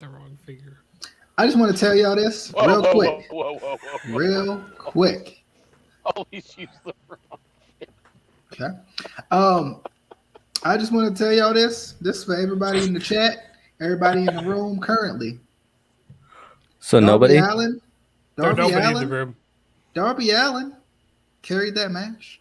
The wrong figure. I just want to tell y'all this real quick. Whoa. Real quick. Always use the wrong. Okay. I just want to tell y'all this. This is for everybody in the chat, everybody in the room currently. So Darby nobody? Allin, There's Darby nobody in the Allin, room. Darby Allin carried that match.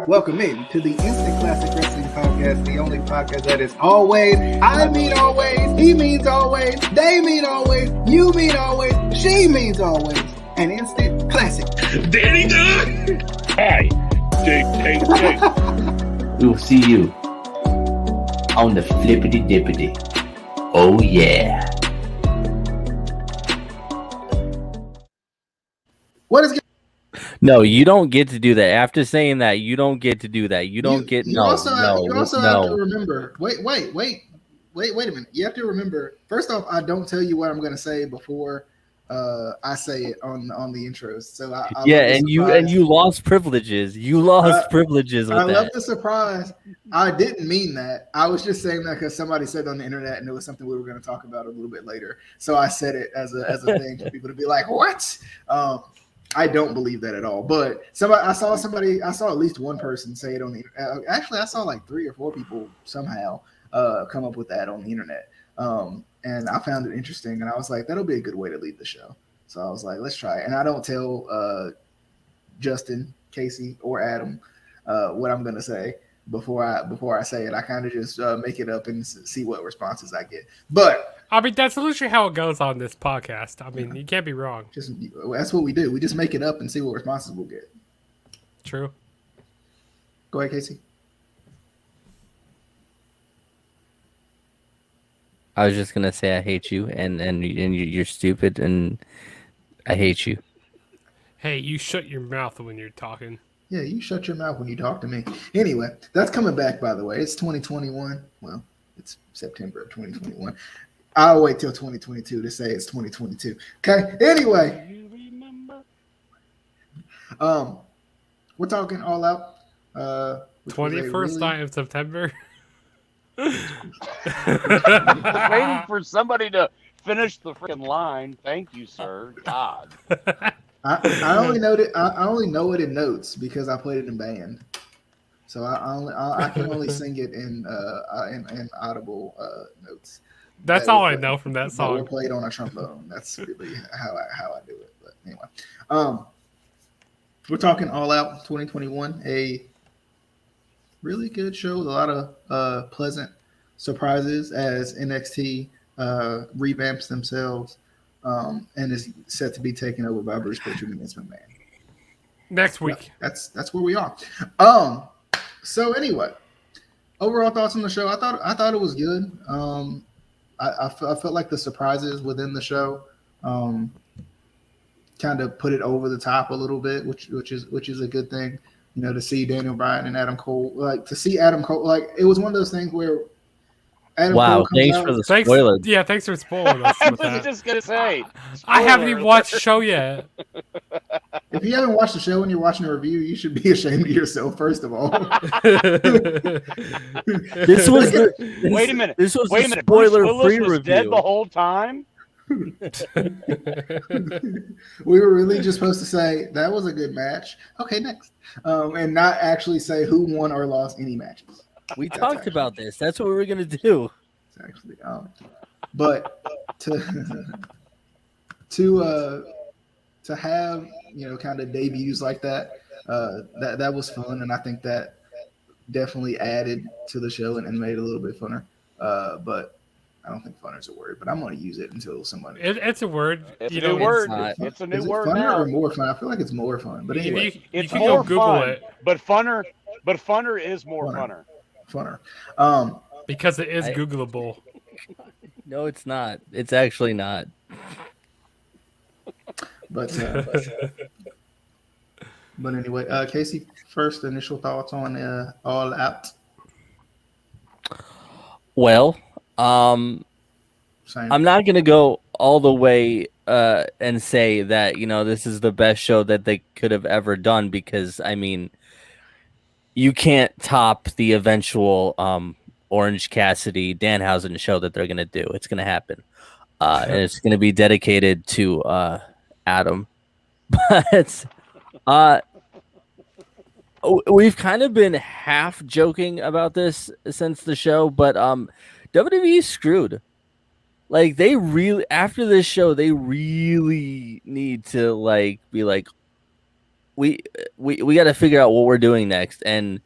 Welcome in to the Instant Classic Wrestling Podcast, the only podcast that is always, I mean always, he means always, they mean always, you mean always, she means always, an instant classic. Danny Dunn! Hi, Jake. We'll see you on the flippity dippity. Oh yeah. What is No, you don't get to do that. After saying that, you don't get to do that. You don't get you no. also have to No. remember. Wait a minute. You have to remember. First off, I don't tell you what I'm going to say before I say it on the intros. So I Yeah, and you lost privileges. You lost privileges with I that. love the surprise. I didn't mean that. I was just saying that because somebody said it on the internet, and it was something we were going to talk about a little bit later. So I said it as a thing for people to be like, "What?" I don't believe that at all. But I saw at least one person say it on the. Actually, I saw like 3 or 4 people somehow come up with that on the internet. And I found it interesting, and I was like, that'll be a good way to lead the show. So I was like, let's try it. And I don't tell Justin, Casey, or Adam what I'm gonna say before I say it. I kind of just make it up and see what responses I get. But I mean, that's literally how it goes on this podcast. I mean, you can't be wrong. That's what we do. We just make it up and see what responses we'll get. True. Go ahead, Casey. I was just gonna say I hate you, and you're stupid, and I hate you. Hey, you shut your mouth when you're talking. Yeah, you shut your mouth when you talk to me. Anyway, that's coming back, by the way. It's 2021. Well, it's September of 2021. I'll wait till 2022 to say it's 2022. Okay. Anyway, we're talking All Out. 21st night of September. Waiting for somebody to finish the freaking line. Thank you, sir. God. I only know it in notes because I played it in band. So I can only sing it in audible notes. That's all I know from that song. Or played on a trombone. That's really how I do it. But anyway, we're talking All Out 2021, a really good show with a lot of pleasant surprises as NXT revamps themselves and is set to be taken over by Bruce Pritchard and Vince McMahon. Next week. Yeah, that's where we are. So anyway, overall thoughts on the show. I thought it was good. I felt like the surprises within the show kind of put it over the top a little bit, which is a good thing. You know, to see Daniel Bryan and Adam Cole, it was one of those things where Adam Cole comes thanks out. for the spoiler. Yeah, thanks for spoiling us. I with was that. just gonna say. I haven't even watched the show yet. If you haven't watched the show and you're watching a review, you should be ashamed of yourself, first of all. Wait a minute. This was Wait a a minute. Bruce spoiler-free Willis was review. dead the whole time. We were really just supposed to say that was a good match. Okay, next, and not actually say who won or lost any matches. We talked about this. That's what we were gonna do. Actually, but to have kind of debuts like that, that was fun, and I think that definitely added to the show and made it a little bit funner. But I don't think funner is a word, but I'm going to use it until somebody. It's a word. It's a new word. It's a new word funner now. Or more fun? I feel like it's more fun. But anyway, it's you more can Google fun, it. But funner is more funner. Funner. Because it is Googleable. No, it's not. It's actually not. But anyway, Casey, first initial thoughts on All Out. Well, Same. I'm not gonna go all the way and say that this is the best show that they could have ever done, because I mean, you can't top the eventual Orange Cassidy Danhausen show that they're gonna do. It's gonna happen, and it's gonna be dedicated to Adam. But we've kind of been half joking about this since the show, but WWE screwed. Like they really after this show, they really need to like be like, we got to figure out what we're doing next and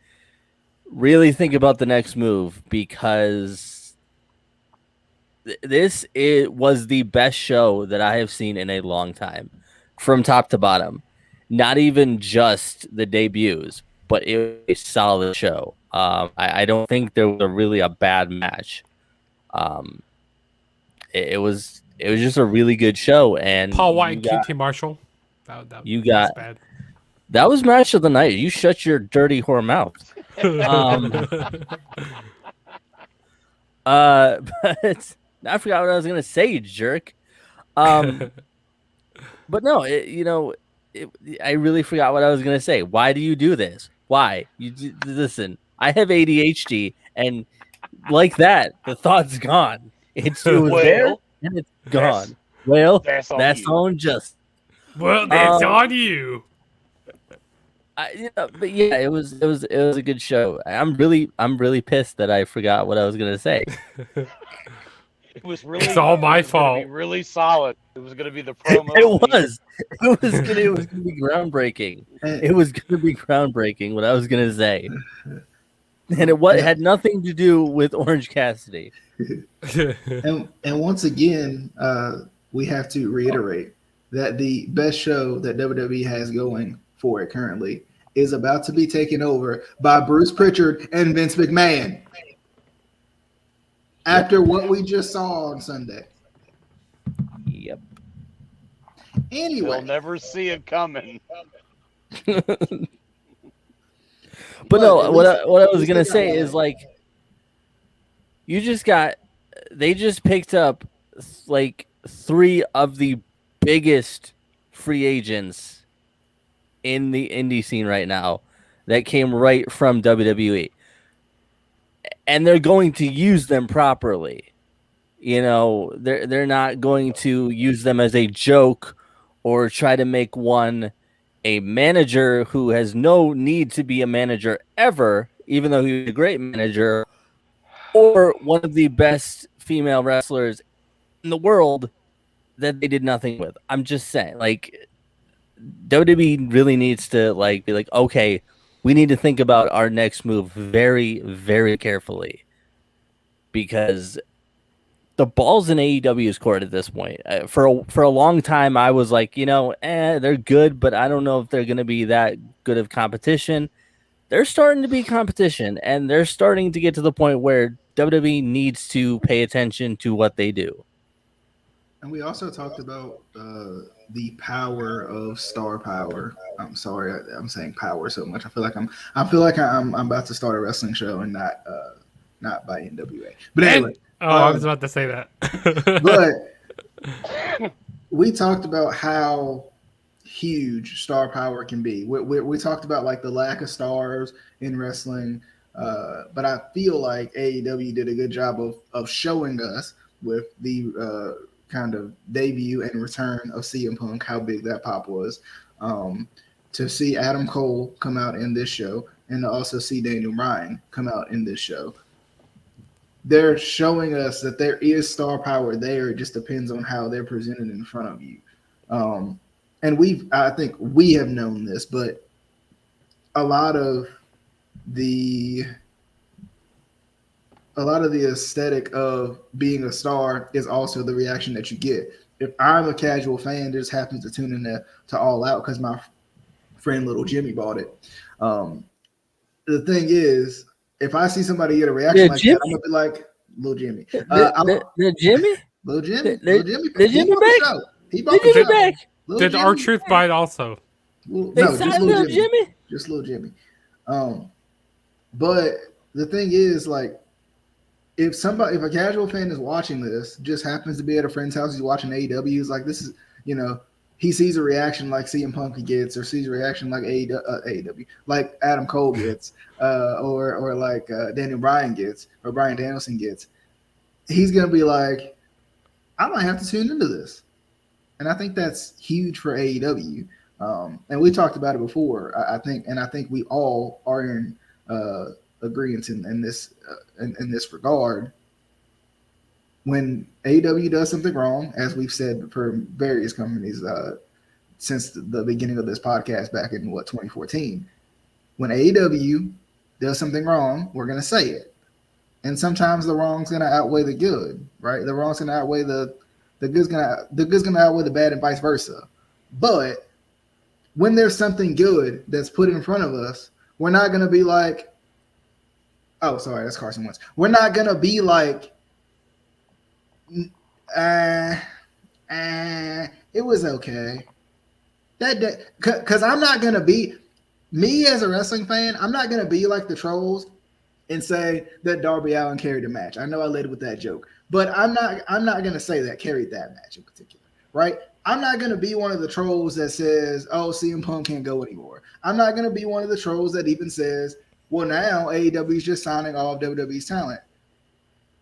really think about the next move, because was the best show that I have seen in a long time, from top to bottom. Not even just the debuts, but it was a solid show. I don't think there was really a bad match. It was just a really good show. And Paul White and QT Marshall. That was bad. That was match of the night. You shut your dirty whore mouth. But I forgot what I was gonna say, you jerk. But no, I really forgot what I was gonna say. Why do you do this? Why? Listen, I have ADHD, and like that, the thought's gone. It was there and it's gone. That's on just. Well, that's on you. But yeah, it was a good show. I'm really pissed that I forgot what I was gonna say. It was really. It's all my fault. Really solid. It was going to be the promo. It was gonna be groundbreaking. It was gonna be groundbreaking. What I was gonna say, and it had nothing to do with Orange Cassidy. And once again, we have to reiterate that the best show that WWE has going for it currently is about to be taken over by Bruce Pritchard and Vince McMahon. After what we just saw on Sunday. Yep. Anyway. We'll never see it coming. But no, what I was gonna say is like, they just picked up like 3 of the biggest free agents in the indie scene right now that came right from WWE. And they're going to use them properly. They're not going to use them as a joke or try to make one a manager who has no need to be a manager ever, even though he's a great manager, or one of the best female wrestlers in the world that they did nothing with. I'm just saying, like, WWE really needs to be like, okay, we need to think about our next move very, very carefully, because the ball's in AEW's court at this point. For a long time, I was like, they're good, but I don't know if they're going to be that good of competition. They're starting to be competition, and they're starting to get to the point where WWE needs to pay attention to what they do. And we also talked about the power of star power. I'm sorry, I'm saying power so much. I feel like I'm about to start a wrestling show and not by NWA. But anyway, I was about to say that. But we talked about how huge star power can be. We talked about like the lack of stars in wrestling, but I feel like AEW did a good job of showing us with the kind of debut and return of CM Punk how big that pop was. To see Adam Cole come out in this show and to also see Daniel Bryan come out in this show. They're showing us that there is star power there. It just depends on how they're presented in front of you. And I think we have known this, but a lot of the aesthetic of being a star is also the reaction that you get. If I'm a casual fan, just happens to tune in to All Out because my friend Little Jimmy bought it. The thing is, if I see somebody get a reaction like that, I'm gonna be like, Little Jimmy. The Jimmy? Little Jimmy? The Jimmy back? He bought the show. Back? Did R-Truth buy it also? No, just Little Jimmy. Just Little Jimmy. But the thing is, like, if a casual fan is watching this, just happens to be at a friend's house, he's watching AEW, he's like, this is, he sees a reaction like CM Punk gets, or sees a reaction like AEW, like Adam Cole gets, or like Daniel Bryan gets, or Bryan Danielson gets, he's gonna be like, I might have to tune into this, and I think that's huge for AEW. And we talked about it before. I think we all are in agreement in this in this regard. When AEW does something wrong, as we've said for various companies since the beginning of this podcast back in 2014, when AEW does something wrong, we're gonna say it, and sometimes the wrong's gonna outweigh the good, right? The wrong's gonna outweigh the good's gonna outweigh the bad, and vice versa. But when there's something good that's put in front of us, we're not gonna be like, oh, sorry, that's Carson Wentz. We're not gonna be like, it was okay. Because I'm not gonna be, me as a wrestling fan, I'm not gonna be like the trolls and say that Darby Allin carried the match. I know I led with that joke, but I'm not gonna say that carried that match in particular, right? I'm not gonna be one of the trolls that says, oh, CM Punk can't go anymore. I'm not gonna be one of the trolls that even says, well, now AEW is just signing all of WWE's talent.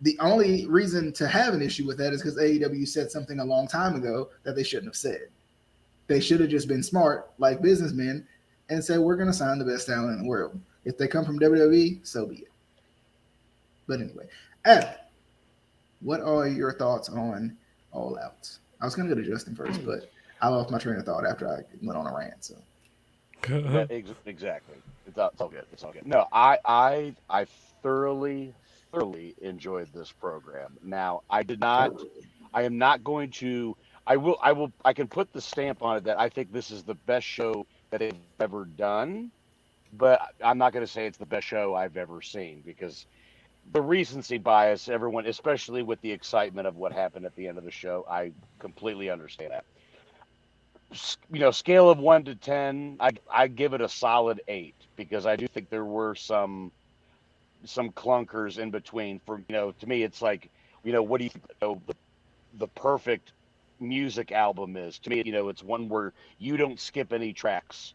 The only reason to have an issue with that is because AEW said something a long time ago that they shouldn't have said. They should have just been smart, like businessmen, and said, we're going to sign the best talent in the world. If they come from WWE, so be it. But anyway, Adam, what are your thoughts on All Out? I was going to go to Justin first, but I lost my train of thought after I went on a rant. So Yeah, exactly. It's all good. It's all good. No, I thoroughly enjoyed this program. Now, I am not going to. I can put the stamp on it that I think this is the best show that they've ever done, but I'm not going to say it's the best show I've ever seen, because the recency bias, everyone, especially with the excitement of what happened at the end of the show, I completely understand that. Scale of 1 to 10, I give it a solid 8, because I do think there were some clunkers in between. To me, it's like, what do you think the perfect music album is? To me, it's one where you don't skip any tracks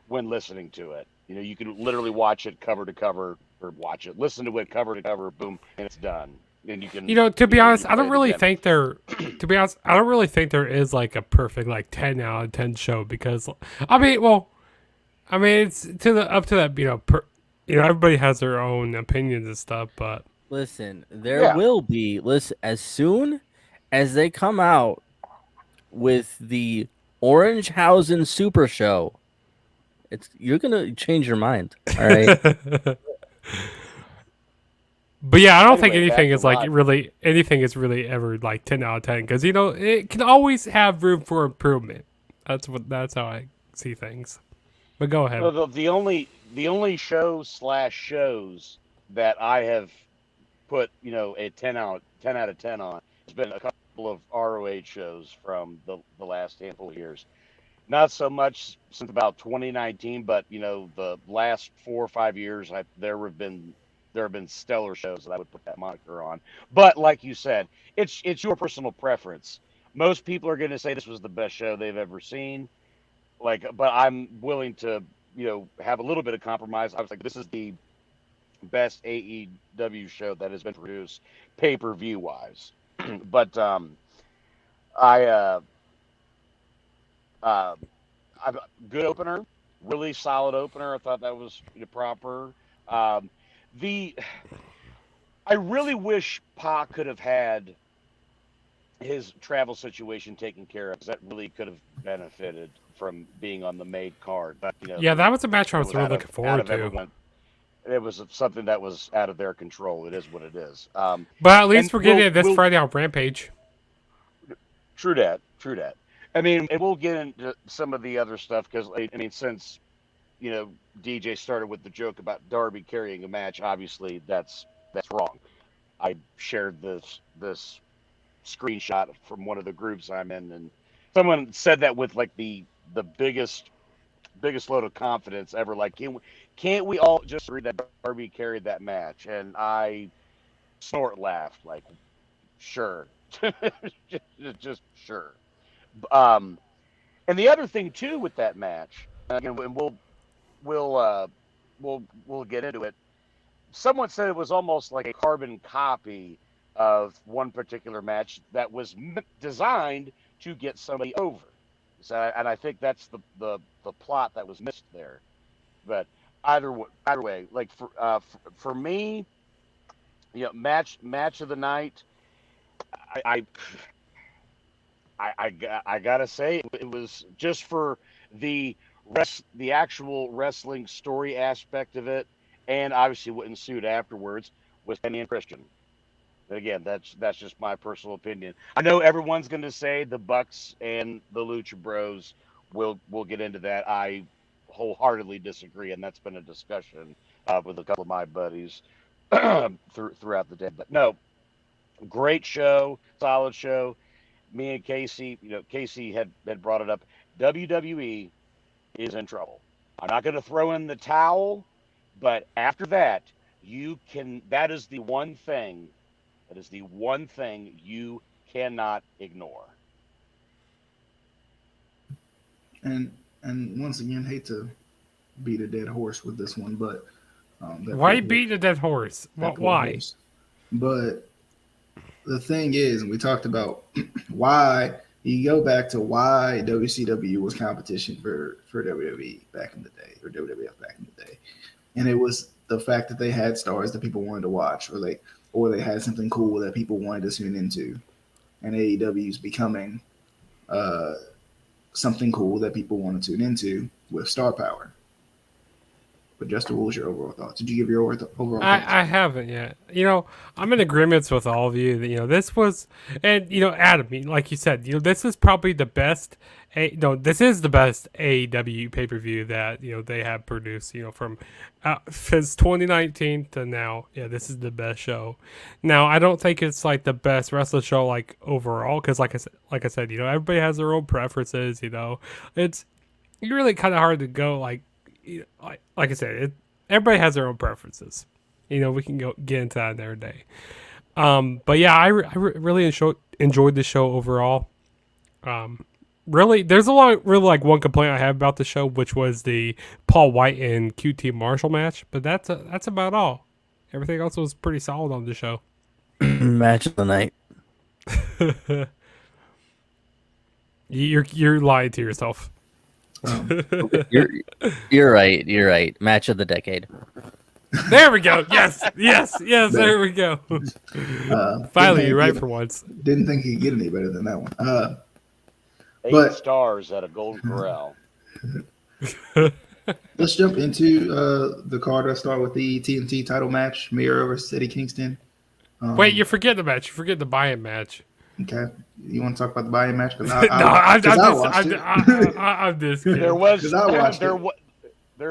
when listening to it. You can literally watch it cover to cover, or listen to it cover to cover, boom, and it's done. And you can, to be honest, you I don't play it really again. think there. To be honest, I don't really think there is like a perfect like 10 out of 10 show, because it's to the up to that everybody has their own opinions and stuff, but Listen, there Yeah. will be. Listen, as soon as they come out with the Orangehausen Super Show, you're gonna change your mind. All right. But yeah, I don't think Anyway, back anything to is like Rod. really anything is really ever like 10 out of 10, because it can always have room for improvement. That's how I see things. But go ahead. Well, the only shows that I have put a 10 out of 10 on has been a couple of ROH shows from the last handful of years. Not so much since about 2019, but the last 4 or 5 years, there have been stellar shows that I would put that moniker on. But like you said, it's your personal preference. Most people are going to say this was the best show they've ever seen. But I'm willing to have a little bit of compromise. I was like, this is the best AEW show that has been produced pay-per-view wise. But I uh, I've good opener, really solid opener. I thought that was proper. Um, the I really wish Pa could have had his travel situation taken care of, because that really could have benefited from being on the main card. But Yeah, that was a match I it was was really out looking of forward to. everyone. It was something that was out of their control. It is what it is. But at least And we're getting we'll it this we'll Friday on Rampage. true that, true that. I mean, and we'll get into some of the other stuff, because since DJ started with the joke about Darby carrying a match, obviously that's wrong. I shared this screenshot from one of the groups I'm in, and someone said that with like the biggest load of confidence ever. Like, can't we all just agree that Darby carried that match? And I snort laughed, like, sure, just sure. Um, And the other thing too with that match, and we'll we'll get into it. Someone said it was almost like a carbon copy of one particular match that was designed to get somebody over. So, and I think that's the plot that was missed there. But either way, like for me, match of the night. I I gotta say it was just for the actual wrestling story aspect of it, and obviously what ensued afterwards was Kenny and Christian. Again, that's just my personal opinion. I know everyone's going to say the Bucks and the Lucha Bros. We'll get into that. I wholeheartedly disagree, and that's been a discussion with a couple of my buddies throughout the day. But no, great show, solid show. Me and Casey, Casey had brought it up. WWE is in trouble. I'm not going to throw in the towel, but after that, you can. That is the one thing. That is the one thing you cannot ignore. And once again, hate to beat a dead horse with this one, but why you beating a dead horse? Why? Horse. But the thing is, and we talked about why you go back to why WCW was competition for WWE back in the day, or WWF back in the day, and it was the fact that they had stars that people wanted to watch, or they had something cool that people wanted to tune into, and AEW is becoming something cool that people want to tune into with star power. But Justin, what was your overall thoughts? Did you give your overall thoughts? I haven't yet. I'm in agreement with all of you that, this was, and, Adam, like you said, this is probably the best, this is the best AEW pay-per-view that, they have produced, from since 2019 to now. Yeah, this is the best show. Now, I don't think it's like the best wrestling show, like, overall, because like I said, everybody has their own preferences, it's really kind of hard to go, like I said, everybody has their own preferences. We can get into that another day. But yeah, I really enjoyed the show overall. Really, there's really like one complaint I have about the show, which was the Paul White and QT Marshall match. But that's about all. Everything else was pretty solid on the show. Match of the night. You're lying to yourself. You're right. Match of the decade. There we go. Yes. There we go. Finally, you're right for once. Didn't think he'd get any better than that one. 8 stars at a Golden Corral. Let's jump into the card. Let's start with the TNT title match: Miro versus Eddie Kingston. Wait, you forget the match. You forget the buy-in match. Okay, you want to talk about the buy-in match? Because I'm just kidding. There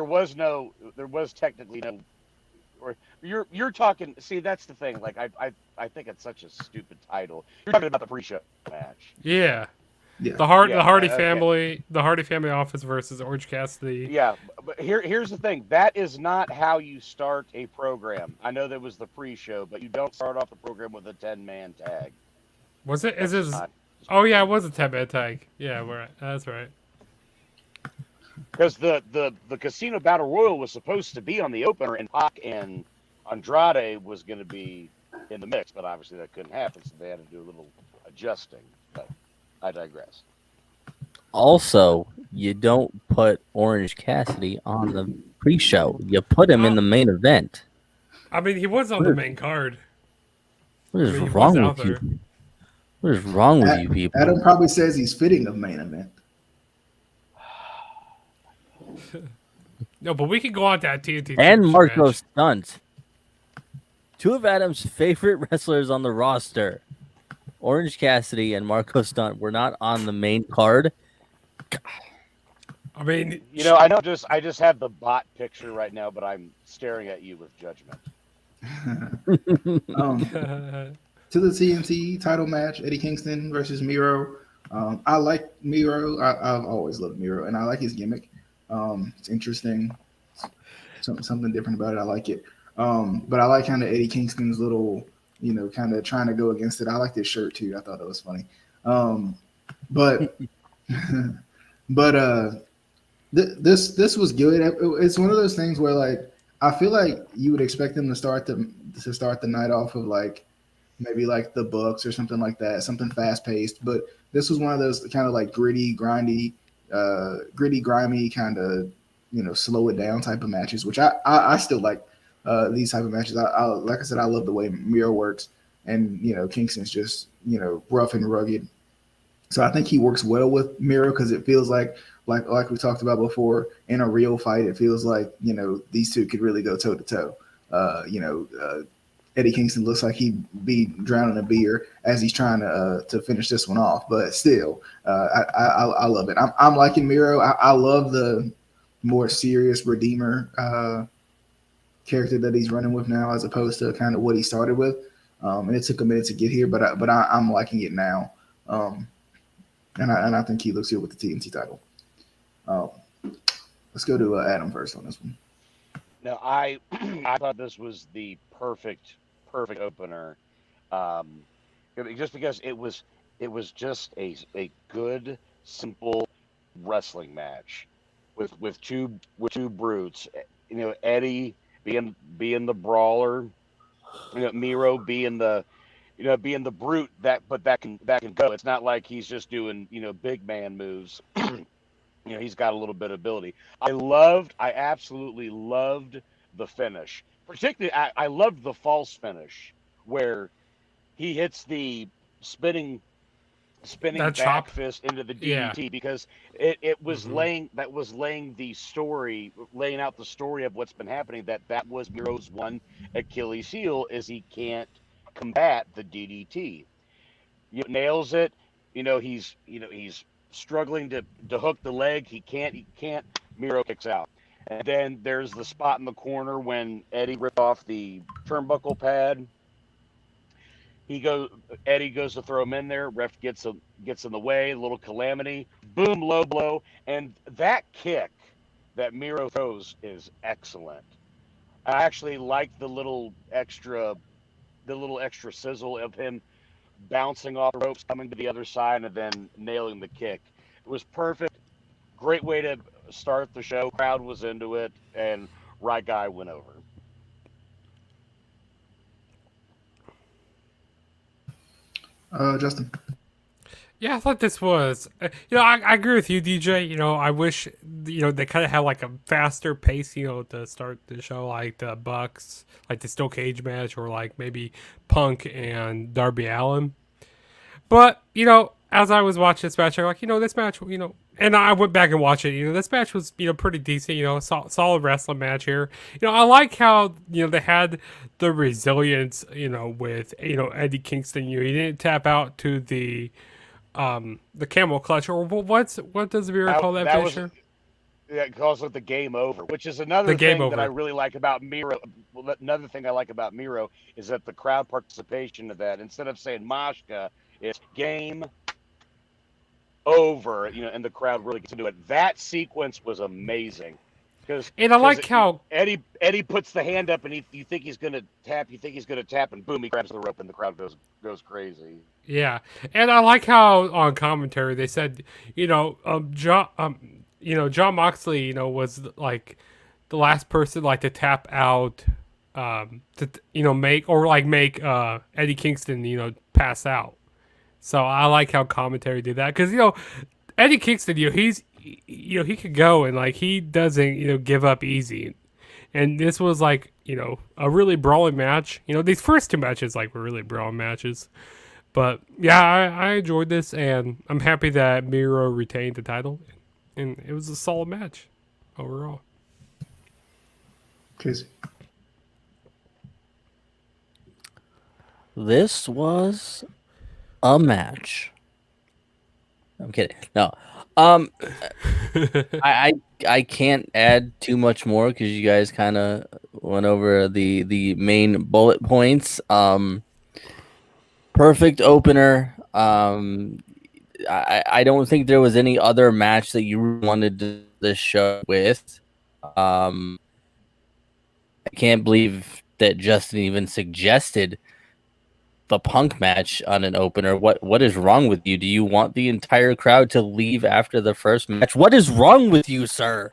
was technically no. Or you're talking. See, that's the thing. Like I think it's such a stupid title. You're talking about the pre-show match. Yeah. The Hardy family, the Hardy family office versus Orange Cassidy. Yeah, but here's the thing. That is not how you start a program. I know that was the pre-show, but you don't start off the program with a 10-man tag. Was it? Oh yeah, it was a 10-man tag. Yeah, right. That's right. Because the Casino Battle Royal was supposed to be on the opener, and Pac and Andrade was going to be in the mix, but obviously that couldn't happen, so they had to do a little adjusting. But I digress. Also, you don't put Orange Cassidy on the pre-show. You put him in the main event. I mean, he was on the main card. What is wrong with you? What is wrong with you people? Adam probably says he's fitting of main event. No, but we can go on to that TNT. And Marco Stunt. Two of Adam's favorite wrestlers on the roster, Orange Cassidy and Marco Stunt, were not on the main card. I mean, I just have the bot picture right now, but I'm staring at you with judgment. To the TNT title match, Eddie Kingston versus Miro. I like Miro. I've always loved Miro, and I like his gimmick. It's interesting. Something different about it. I like it. But I like kind of Eddie Kingston's little, kind of trying to go against it. I like this shirt too. I thought that was funny. But But this was good. It's one of those things where like I feel like you would expect them to start the night off of like maybe like the Bucks or something like that, something fast paced. But this was one of those kind of like gritty, grimy kind of slow it down type of matches, which I still like these type of matches. I like I said, I love the way Miro works, and Kingston's just rough and rugged. So I think he works well with Miro because it feels like we talked about before, in a real fight, it feels like these two could really go toe to toe. Eddie Kingston looks like he'd be drowning a beer as he's trying to finish this one off, but still, I love it. I'm liking Miro. I love the more serious Redeemer character that he's running with now, as opposed to kind of what he started with. And it took a minute to get here, but I'm liking it now. And I think he looks good with the TNT title. Let's go to Adam first on this one. No, I I thought this was the perfect opener, just because it was just a good, simple wrestling match with two brutes. Eddie being the brawler, Miro being the brute that can go. It's not like he's just doing big man moves. He's got a little bit of ability. I absolutely loved the finish. Particularly, I loved the false finish where he hits the spinning That back chop. fist into the Yeah. DDT, because it was Hmm. laying out the story of what's been happening. That was Miro's one Achilles heel, is he can't combat the DDT. Nails it. He's struggling to hook the leg. He can't. Miro kicks out. And then there's the spot in the corner when Eddie ripped off the turnbuckle pad. He goes. Eddie goes to throw him in there. Ref gets in the way. A little calamity. Boom, low blow, and that kick that Miro throws is excellent. I actually like the little extra sizzle of him bouncing off the ropes, coming to the other side, and then nailing the kick. It was perfect. Great way to start the show. Crowd was into it, and right guy went over. Justin. Yeah, I thought this was. I agree with you, DJ. I wish they kind of had like a faster pace. To start the show, like the Bucks, like the steel cage match, or like maybe Punk and Darby Allin. But as I was watching this match, I'm like, this match, and I went back and watched it. This match was, pretty decent. Solid wrestling match here. I like how they had the resilience. With Eddie Kingston. He didn't tap out to the camel clutch, or what does Vera call that Was finisher? It calls it the game over, which is The another game thing that I over. really like about Miro. Well, another thing I like about Miro is that the crowd participation of that, instead of saying Mashka, it's game over. And the crowd really gets into it. That sequence was amazing because And I like how Eddie puts the hand up, and you think he's gonna tap, and boom, he grabs the rope, and the crowd goes crazy. Yeah, and I like how on commentary they said, John Moxley, was like the last person like to tap out, to make Eddie Kingston, pass out. So I like how commentary did that because Eddie Kingston, he could go and like he doesn't give up easy, and this was like a really brawling match. These first two matches like were really brawling matches. But yeah, I enjoyed this, and I'm happy that Miro retained the title, and it was a solid match overall. Casey. This was a match. I'm kidding. No. I can't add too much more because you guys kind of went over the main bullet points. Perfect opener. I don't think there was any other match that you wanted this show with. I can't believe that Justin even suggested the Punk match on an opener. What is wrong with you? Do you want the entire crowd to leave after the first match? What is wrong with you, sir?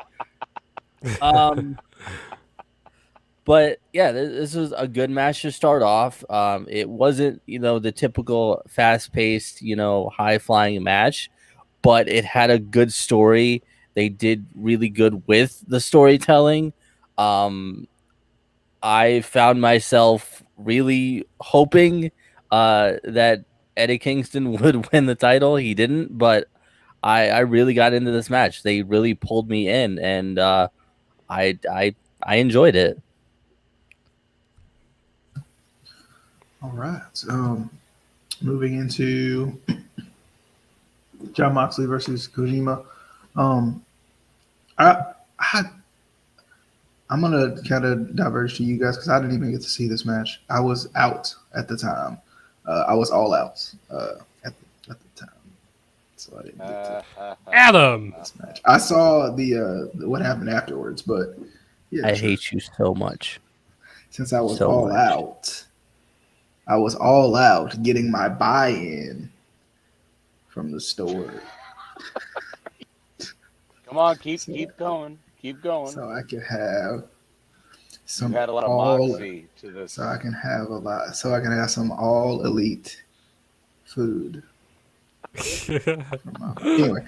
But yeah, this was a good match to start off. It wasn't, the typical fast-paced, high-flying match, but it had a good story. They did really good with the storytelling. Um, I found myself really hoping that Eddie Kingston would win the title. He didn't, but I really got into this match. They really pulled me in, and I I enjoyed it. All right. Moving into John Moxley versus Kojima. Um, I, I I'm gonna kind of diverge to you guys because I didn't even get to see this match. I was out at the time. I was all out at the time, so I didn't get to Adam. this match. I saw the what happened afterwards, but yeah, I sure. hate you so much. Since I was so all much. out, I was all out getting my buy-in from the store, Come on, keep going, keep going. so I could have some You had a lot of all. moxie to this. So I can have a lot. So I can have some all elite food. Anyway,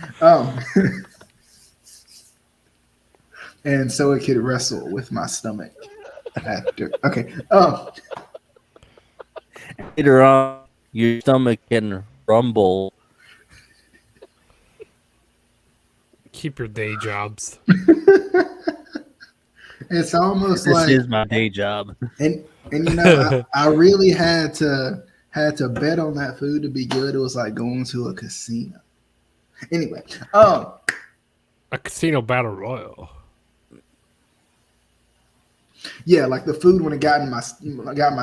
and so it could wrestle with my stomach after. Okay. Later on, your stomach can rumble. Keep your day jobs. It's almost This like, is my day job. and I really had to bet on that food to be good. It was like going to a casino. Anyway, A casino battle royal. yeah, like the food when it got in my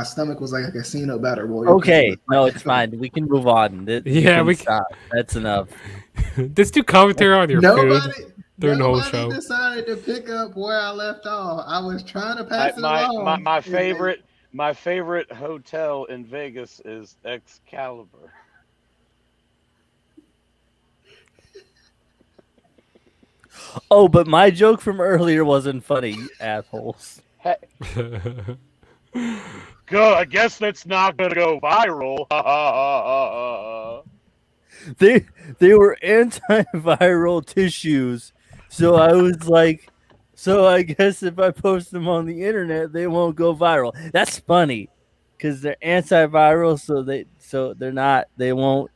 stomach was like a casino battle royal. Okay, no, it's fine. We can move on. Yeah, we can stop. That's enough. Just do commentary on your food during the whole show. Nobody decided to pick up where I left off. I was trying to pass it along. My favorite hotel in Vegas is Excalibur. Oh, but my joke from earlier wasn't funny, you assholes. Hey, go. I guess that's not gonna go viral. They were antiviral tissues, so I was like, so I guess if I post them on the internet, they won't go viral. That's funny, because they're antiviral, so they're not. They won't.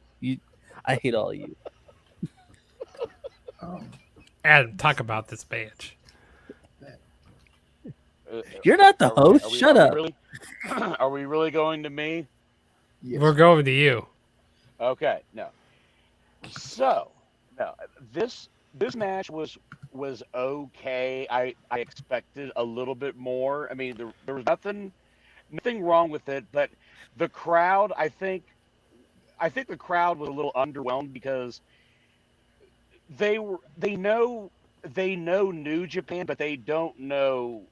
I hate all of you. Adam, talk about this match. You're not the host. Shut up. Are we really going to me? Yes. We're going to you. Okay, no. So, no, this match was okay. I expected a little bit more. I mean, there was nothing wrong with it, but the crowd, I think the crowd was a little underwhelmed because they know New Japan, but they don't know.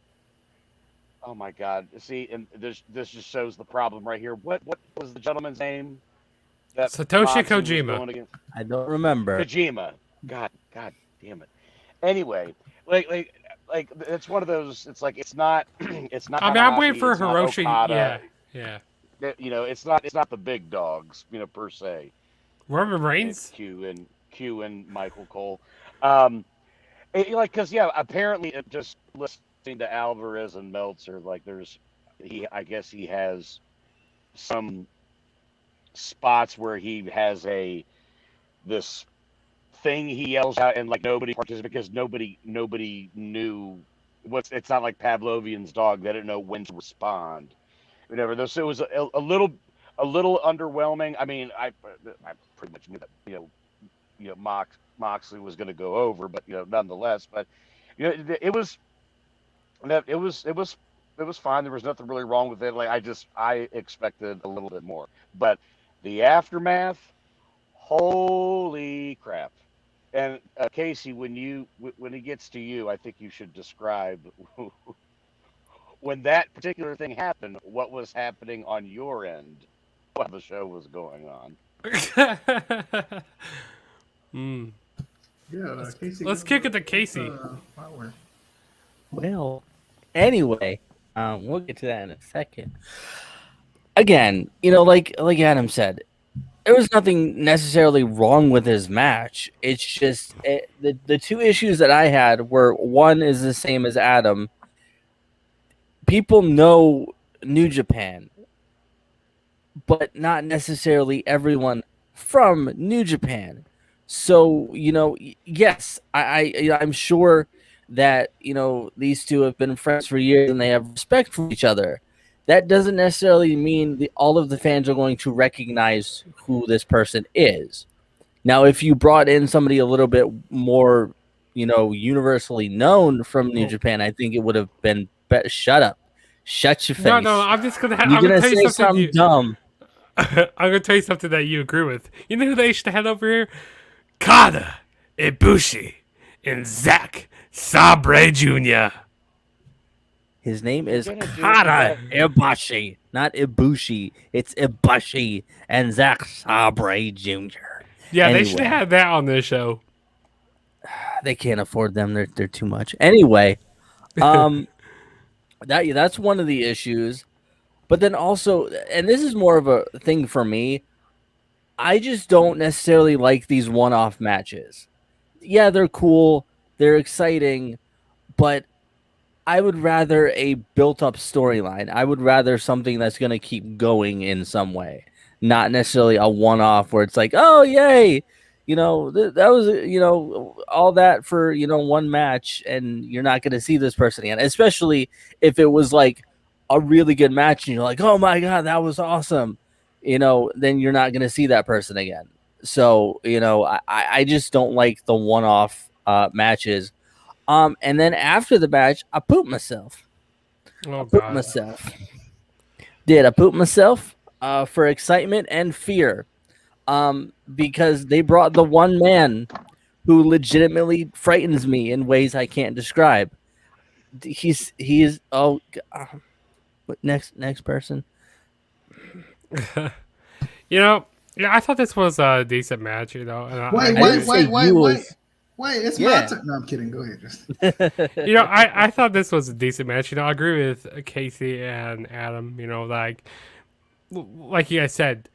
Oh my God! See, and this just shows the problem right here. What was the gentleman's name? That Satoshi Moxley was Kojima. going against? I don't remember. Kojima. God damn it. Anyway, like it's one of those. It's like it's not. It's not. I mean, I'm Tanahashi, waiting for it's not Hiroshi. Okada. Yeah. It's not the big dogs. Per se. Roman Reigns. Q and Michael Cole. Because apparently just listening to Alvarez and Meltzer, like I guess he has some spots where he has this thing he yells out and like nobody participates because nobody knew it's not like Pavlovian's dog. They didn't know when to respond. Whatever. So it was a little underwhelming. I mean, I pretty much knew that Moxley was going to go over, but nonetheless, but it was fine. There was nothing really wrong with it. Like I expected a little bit more, but the aftermath, holy crap! And Casey, when it gets to you, I think you should describe when that particular thing happened. What was happening on your end? while the show was going on. Yeah, Casey. Let's kick it to Casey. Power. Well, anyway, we'll get to that in a second. Again, like Adam said, there was nothing necessarily wrong with his match. It's just the two issues that I had were, one is the same as Adam. People know New Japan, but not necessarily everyone from New Japan. So, yes, I'm sure that, these two have been friends for years and they have respect for each other. That doesn't necessarily mean all of the fans are going to recognize who this person is. Now, if you brought in somebody a little bit more, universally known from New Japan, I think it would have been better. Shut up. Shut your face. No, I'm just gonna. You're I'm gonna gonna tell say you something. something dumb. I'm gonna tell you something that you agree with. You know who they should have over here? Kata Ibushi and Zack Sabre Jr. His name is You're gonna do Kata that. Ibushi, not Ibushi. It's Ibushi and Zack Sabre Jr. Yeah, they should Anyway. have had that on this show. They can't afford them. They're too much. Anyway, that's one of the issues. But then also, and this is more of a thing for me, I just don't necessarily like these one-off matches. Yeah, they're cool, they're exciting, but I would rather a built-up storyline. I would rather something that's going to keep going in some way, not necessarily a one-off where it's like, oh, yay, that was, all that for, one match, and you're not going to see this person again, especially if it was like a really good match and you're like, oh my God, that was awesome. Then you're not going to see that person again. So, I just don't like the one-off matches. And then after the match, I pooped myself. Oh Pooped god. myself. I pooped myself for excitement and fear. Because they brought the one man who legitimately frightens me in ways I can't describe. Next person. Yeah, I thought this was a decent match. And Wait, it's my turn. No, I'm kidding. Go ahead. I thought this was a decent match. I agree with Casey and Adam. Like you guys said,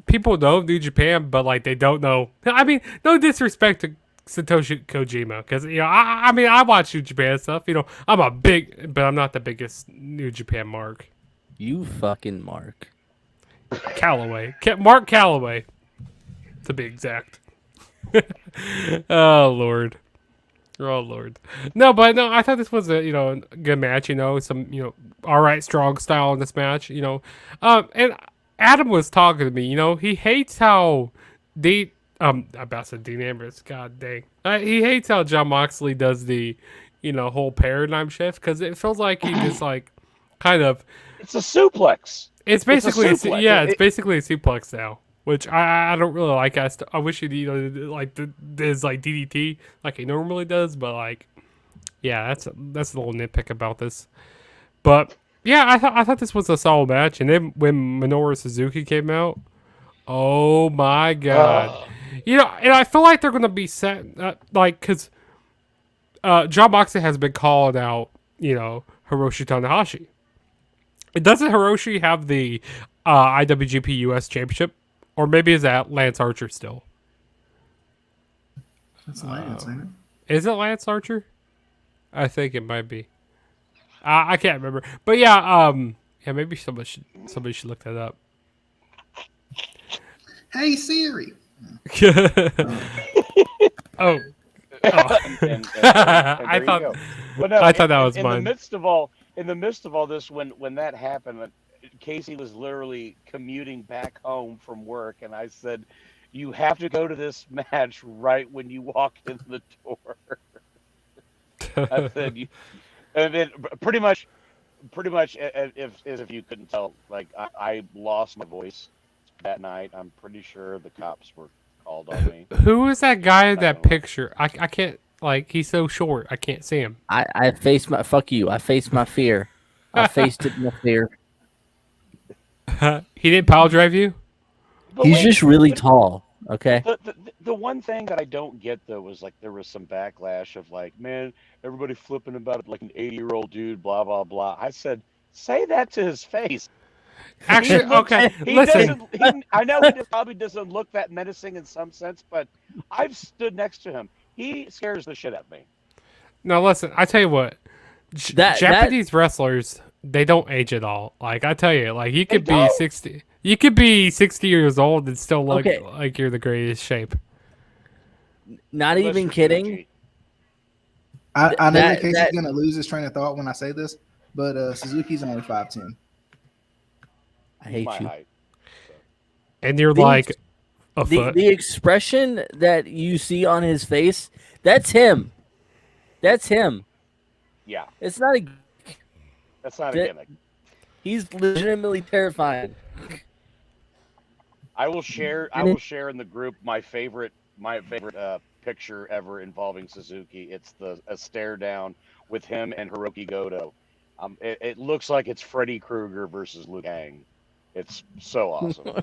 people know New Japan, but like they don't know. I mean, no disrespect to Satoshi Kojima, because I watch New Japan stuff. I'm but I'm not the biggest New Japan mark. You fucking Mark. Mark Calloway, to be exact. Oh Lord. No, I thought this was a good match. Some all right strong style in this match. And Adam was talking to me. He hates how I about to say Dean Ambrose. God dang. He hates how John Moxley does the whole paradigm shift, because it feels like he just like kind of. It's a suplex. It's basically It's a suplex. it's basically a suplex now, which I don't really like. I wish he like does like DDT like he normally does, but like yeah, that's a little nitpick about this. But yeah, I thought this was a solid match, and then when Minoru Suzuki came out, oh my god, and I feel like they're gonna be set because John Moxley has been calling out Hiroshi Tanahashi. Doesn't Hiroshi have the IWGP US Championship? Or maybe is that Lance Archer still? That's Lance, ain't it? Is it Lance Archer? I think it might be. I can't remember. But yeah, maybe somebody should look that up. Hey Siri. Oh. And I thought that was mine. In the midst of all this, when that happened, Casey was literally commuting back home from work, and I said, "You have to go to this match right when you walk in the door." I said, and then pretty much, if you couldn't tell, like I lost my voice that night. I'm pretty sure the cops were called on me. Who is that guy in that picture? I can't. Like, he's so short, I can't see him. I faced my fuck you. I faced my fear. I faced it in the fear. He didn't power drive you. But He's wait, just really but tall. Okay. the one thing that I don't get though was like there was some backlash of like, man, everybody flipping about it like an 80-year-old dude, blah blah blah. I said, say that to his face. Actually, okay. He Listen, doesn't. I know he probably doesn't look that menacing in some sense, but I've stood next to him. He scares the shit out of me. no, listen. I tell you what, That Japanese wrestlers, they don't age at all. Like I tell you, like you could be don't? 60. You could be 60 years old and still look Okay. like you're the greatest shape. not Unless even you're kidding. Fuji. I know That- that Casey's that- gonna lose his train of thought when I say this, but Suzuki's only 5'10". I He's hate my you. height. And you're The- like a The foot. the expression that you see on his face, that's him. That's him. Yeah, It's not a. that's not a That- gimmick. He's legitimately terrifying. I will share in the group my favorite picture ever involving Suzuki. It's a stare down with him and Hiroki Goto. It looks like it's Freddy Krueger versus Liu Kang. It's so awesome.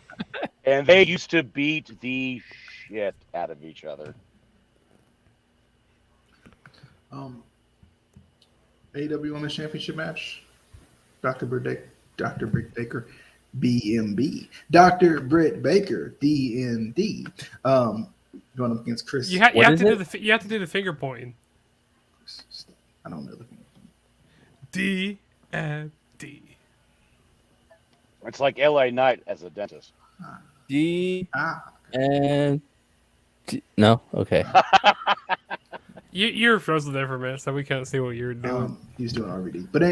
And they used to beat the shit out of each other. AEW Women's Championship match. Dr. Britt Baker, BMB. Dr. Britt Baker, DND. Going up against Chris. You have What to is do it? you have to do the finger pointing. I don't know. D and D. It's like LA Knight as a dentist. D Ah, and no. Okay. You were frozen there for a minute, so we can't see what you're doing. he was doing RVD. But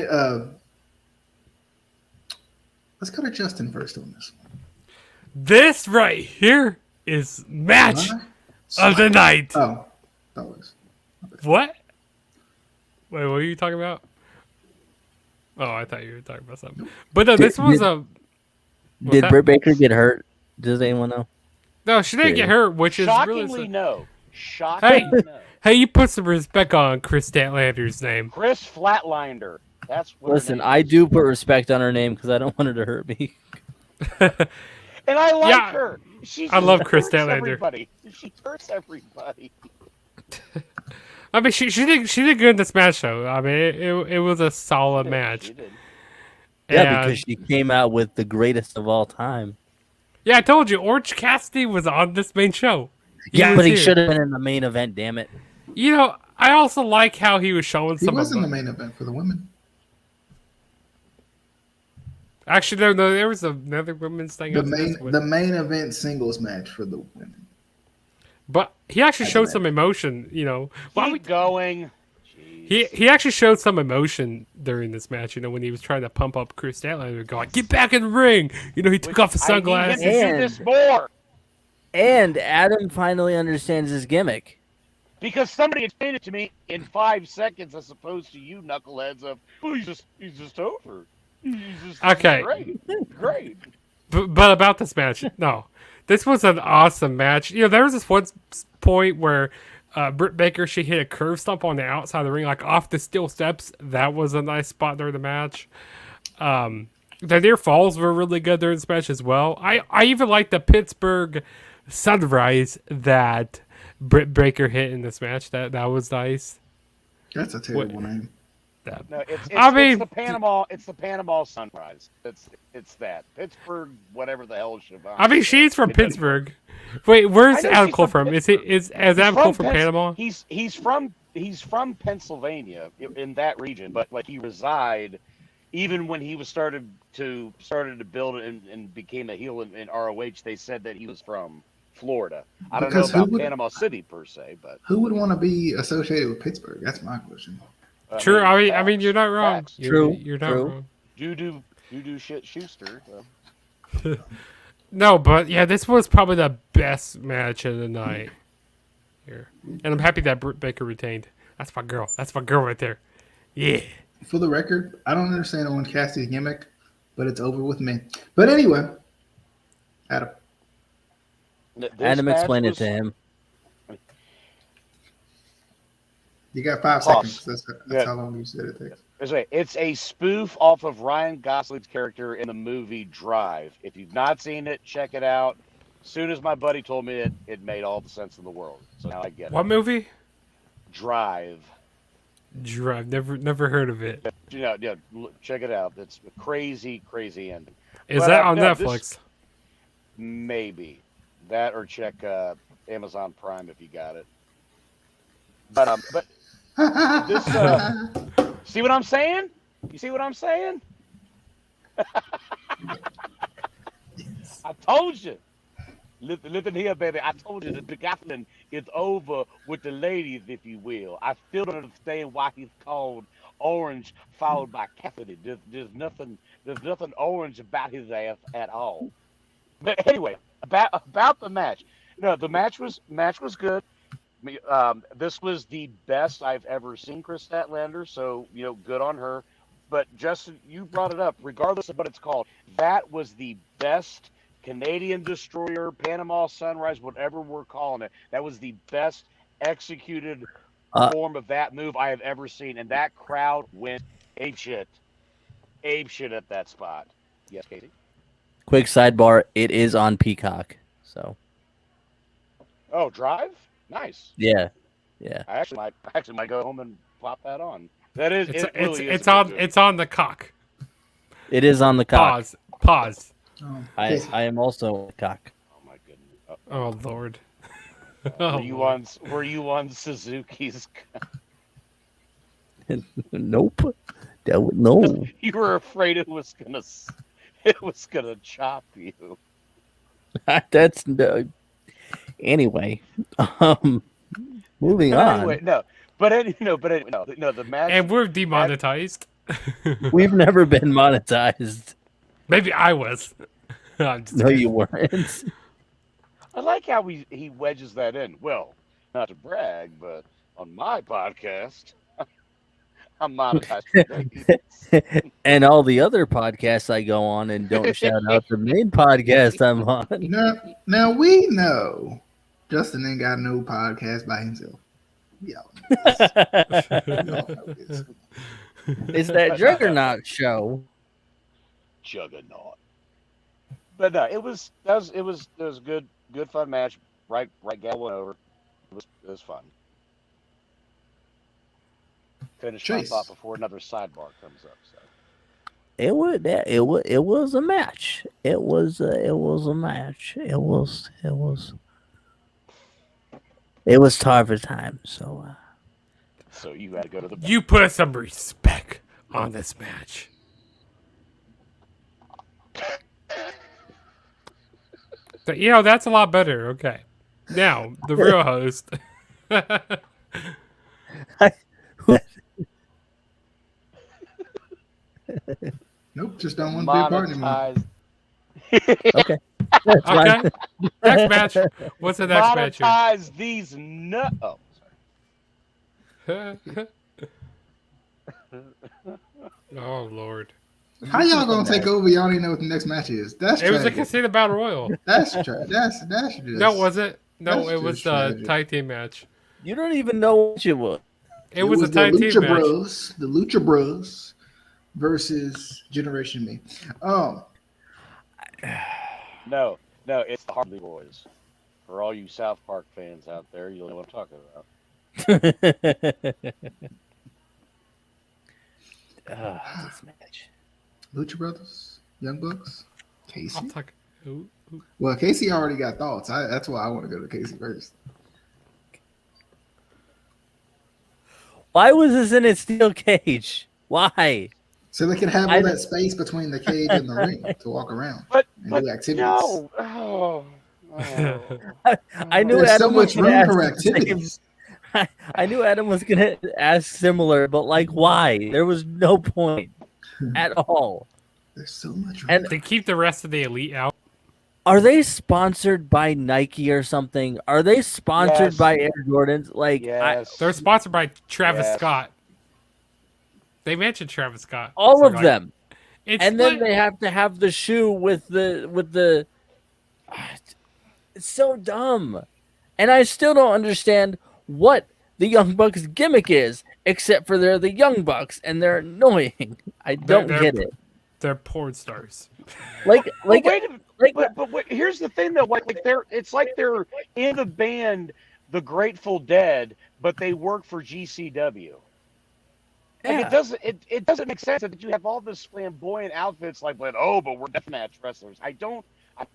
let's go to Justin first on this one. This right here is match of the night. Oh, that was. What? Wait, what are you talking about? Oh, I thought you were talking about something. But no, this was a. what's Did that? Britt Baker get hurt? Does anyone know? No, she didn't get hurt, which is Shockingly really. no. Shockingly no. Hey, you put some respect on Chris Statlander's name. Chris Flatlander. That's what her Listen, name I is. do put respect on her name because I don't want her to hurt me. And I like Yeah, her. She I love just Chris hurts Statlander. everybody. She hurts everybody. I mean, she did good in this match, though. I mean, it was a solid match. She did. Yeah, And- because she came out with the greatest of all time. Yeah, I told you, Orange Cassidy was on this main show. Yeah, was but he here. should have been in the main event. Damn it! You know, I also like how he was showing He some was of in the them. main event for the women. Actually, no, there was another women's thing. The after this main one. the main event singles match for the women. But he actually showed Imagine some emotion. You know, Why Keep going. he actually showed some emotion during this match. You know, when he was trying to pump up Chris Statlander, going, "Get back in the ring!" You know, he took off his I need sunglasses. him to do And- this more. And Adam finally understands his gimmick. Because somebody explained it to me in 5 seconds as opposed to you knuckleheads of, oh, he's just over. Okay. Great. But about this match, no, this was an awesome match. You know, there was this one point where Britt Baker, she hit a curve stomp on the outside of the ring, like off the steel steps. That was a nice spot during the match. The near falls were really good during this match as well. I even like the Pittsburgh Sunrise that Britt Baker hit in this match. That was nice. That's a terrible name. No, it's the Panama Sunrise. It's that Pittsburgh, whatever the hell Siobhan. I mean, she's from It doesn't- Pittsburgh. Wait, where's I know Adam she's Cole from from? Is Pittsburgh. Adam Cole from Pens- Panama? He's from Pennsylvania in that region, but like he reside even when he was started to build and became a heel in ROH. They said that he was from Florida. I don't Because know who about would- Panama City per se, but Who would want to be associated with Pittsburgh? That's my question. True. I mean, you're not wrong. facts. You're not True. wrong. Do shit Schuster. No, but yeah, this was probably the best match of the night here, and I'm happy that Britt Baker retained. That's my girl. That's my girl right there. Yeah. For the record, I don't understand Owen Cassidy's gimmick, but it's over with me. But anyway, Adam. This Adam match explained it was- to him. You got 5 Pause. seconds. That's Yeah. how long you said it takes. It's a spoof off of Ryan Gosling's character in the movie Drive. If you've not seen it, check it out. As soon as my buddy told me it made all the sense in the world. So now I get What it. movie? Drive. Drive. Never heard of it. Check it out. It's a crazy ending. Is But, that on no, Netflix? Maybe that, or check Amazon Prime if you got it. But this see what I'm saying? You see what I'm saying? I told you. Listen here, baby. I told you the begotten is over with the ladies, if you will. I still don't understand why he's called Orange followed by Cassidy. There's nothing orange about his ass at all. But anyway, about the match. No, the match was good. This was the best I've ever seen Chris Statlander, so good on her. But Justin, you brought it up. Regardless of what it's called, that was the best Canadian Destroyer, Panama Sunrise, whatever we're calling it. That was the best executed form of that move I have ever seen, and that crowd went ape shit at that spot. Yes, Casey. Quick sidebar: it is on Peacock. So. Oh, Drive. Nice. Yeah. I actually might go home and pop that on. That is. It's on the cock. It is on the cock. Pause. Oh, I am also on the cock. Oh my goodness. Oh Lord. Were you on Suzuki's? Nope. No. You were afraid it was gonna chop you. That's no. Anyway, moving on. Anyway, no. The match. And we're demonetized. We've never been monetized. Maybe I was. I'm just No, kidding. you weren't. I like how he wedges that in. Well, not to brag, but on my podcast, I'm monetized for days. And all the other podcasts I go on and don't shout out the main podcast I'm on. Now we know Justin ain't got no podcast by himself. Y'all know this. It's that Juggernaut show. Juggernaut. But no, it was a good fun match. Right gal went over. It was fun. Finish my thought before another sidebar comes up. So. It was a match. It was a match. It was Tarver time. So you had to go to the. You put some respect on this match. But, that's a lot better. Okay. Now, the real host. Nope, just don't want to be a part anymore. Okay. Okay. Next match. What's the next match here? Monetize these Oh, Oh Lord. How y'all gonna take over? Y'all don't even know what the next match is. That's It was a tragic. Casino Battle Royal. That's just No, was it? No, that's it was just the tragic. tag team match. You don't even know what it was. It was a the tag team Lucha match. Bros, the Lucha Bros versus Generation Me. No, it's the Hardy Boys. For all you South Park fans out there, you'll know what I'm talking about. This match. Lucha Brothers, Young Bucks, I'll Casey. talk. Who? Well, Casey already got thoughts. That's why I want to go to Casey first. Why was this in a steel cage? Why? So they can have all that space between the cage and the ring to walk around But and do activities. no. Oh. I knew There's so Adam was much gonna room ask for the same- activities. I knew Adam was gonna ask similar, but like, why? There was no point at all. There's so much room. And They keep the rest of the elite out. are they sponsored by Nike or something? Are they sponsored Yes. by Air Jordans? Like, Yes. They're sponsored by Travis Yes. Scott. They mentioned Travis Scott. all So, of like, them, It's and then like- they have to have the shoe with the. It's so dumb, and I still don't understand what the Young Bucks gimmick is, except for they're the Young Bucks and they're annoying. I don't get it. They're porn stars. Like But wait a minute. like But wait, here's the thing though. Like it's like they're in the band, the Grateful Dead, but they work for GCW. Like yeah. it doesn't make sense that you have all this flamboyant outfits like, but we're deathmatch wrestlers. I don't get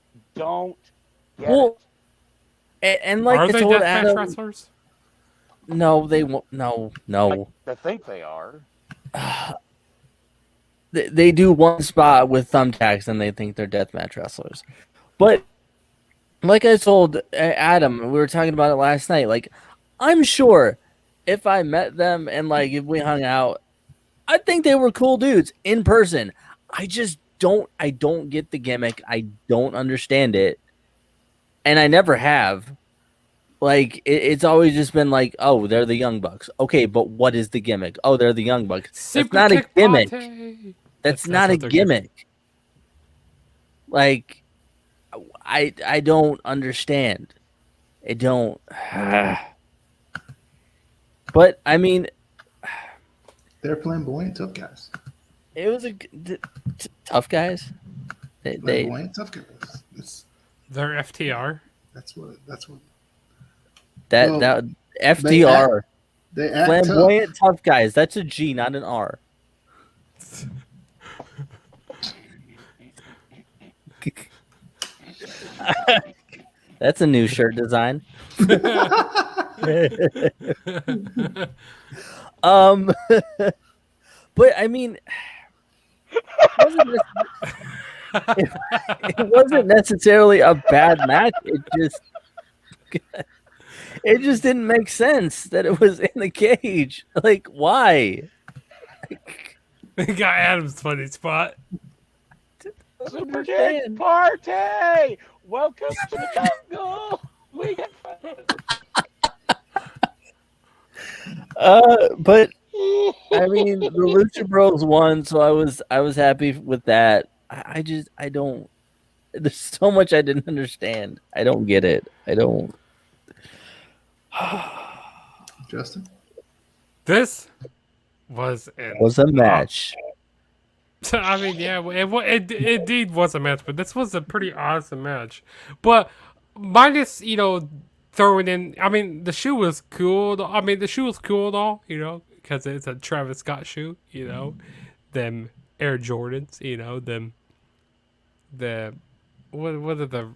Well, it. and like Are I they told deathmatch Adam, wrestlers? no, they won't. No. I think they are. They do one spot with thumbtacks and they think they're deathmatch wrestlers. But like I told Adam, we were talking about it last night. Like, I'm sure if I met them and like if we hung out, I think they were cool dudes in person. I just don't. I don't get the gimmick. I don't understand it, and I never have. Like it's always just been like, oh, they're the Young Bucks. Okay, but what is the gimmick? Oh, they're the Young Bucks. Super That's not a kick gimmick. party. That's not a what they're good. gimmick. Like, I don't understand. I don't. But I mean, They're flamboyant tough guys. it was tough guys. They Flamboyant tough guys. They're FTR. That's what. that Well, that FDR They act flamboyant tough guys. That's a G, not an R. That's a new shirt design. But I mean, it wasn't necessarily a bad match. It just didn't make sense that it was in the cage. Like, why? They got Adam's funny spot. Super Kick Party! Welcome to the jungle! We get fun. But I mean, the Lucha Bros won, so I was happy with that. I don't. There's so much I didn't understand. I don't get it. I don't. Justin. This was A match. I mean, yeah, it indeed was a match, but this was a pretty awesome match. But minus, throwing in, I mean, the shoe was cool. I mean, the shoe was cool and all, because it's a Travis Scott shoe, them Air Jordans, what are the,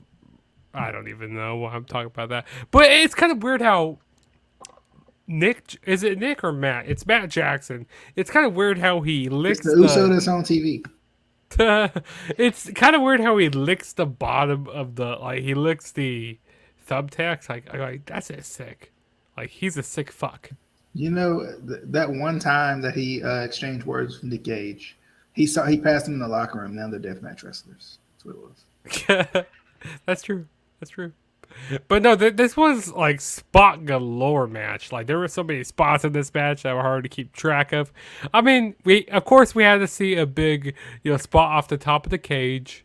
I don't even know what I'm talking about that. But it's kind of weird how is it Nick or Matt? It's Matt Jackson. It's kind of weird how he licks It's the Uso that's on TV. It's kind of weird how he licks the bottom of he licks the thumbtacks. Like that's it sick. Like he's a sick fuck. That one time that he exchanged words with Nick Gage, he passed him in the locker room. Now they're deathmatch wrestlers. That's what it was. That's true. That's true. But no, this was like spot galore match. Like there were so many spots in this match that were hard to keep track of. I mean, we had to see a big, spot off the top of the cage.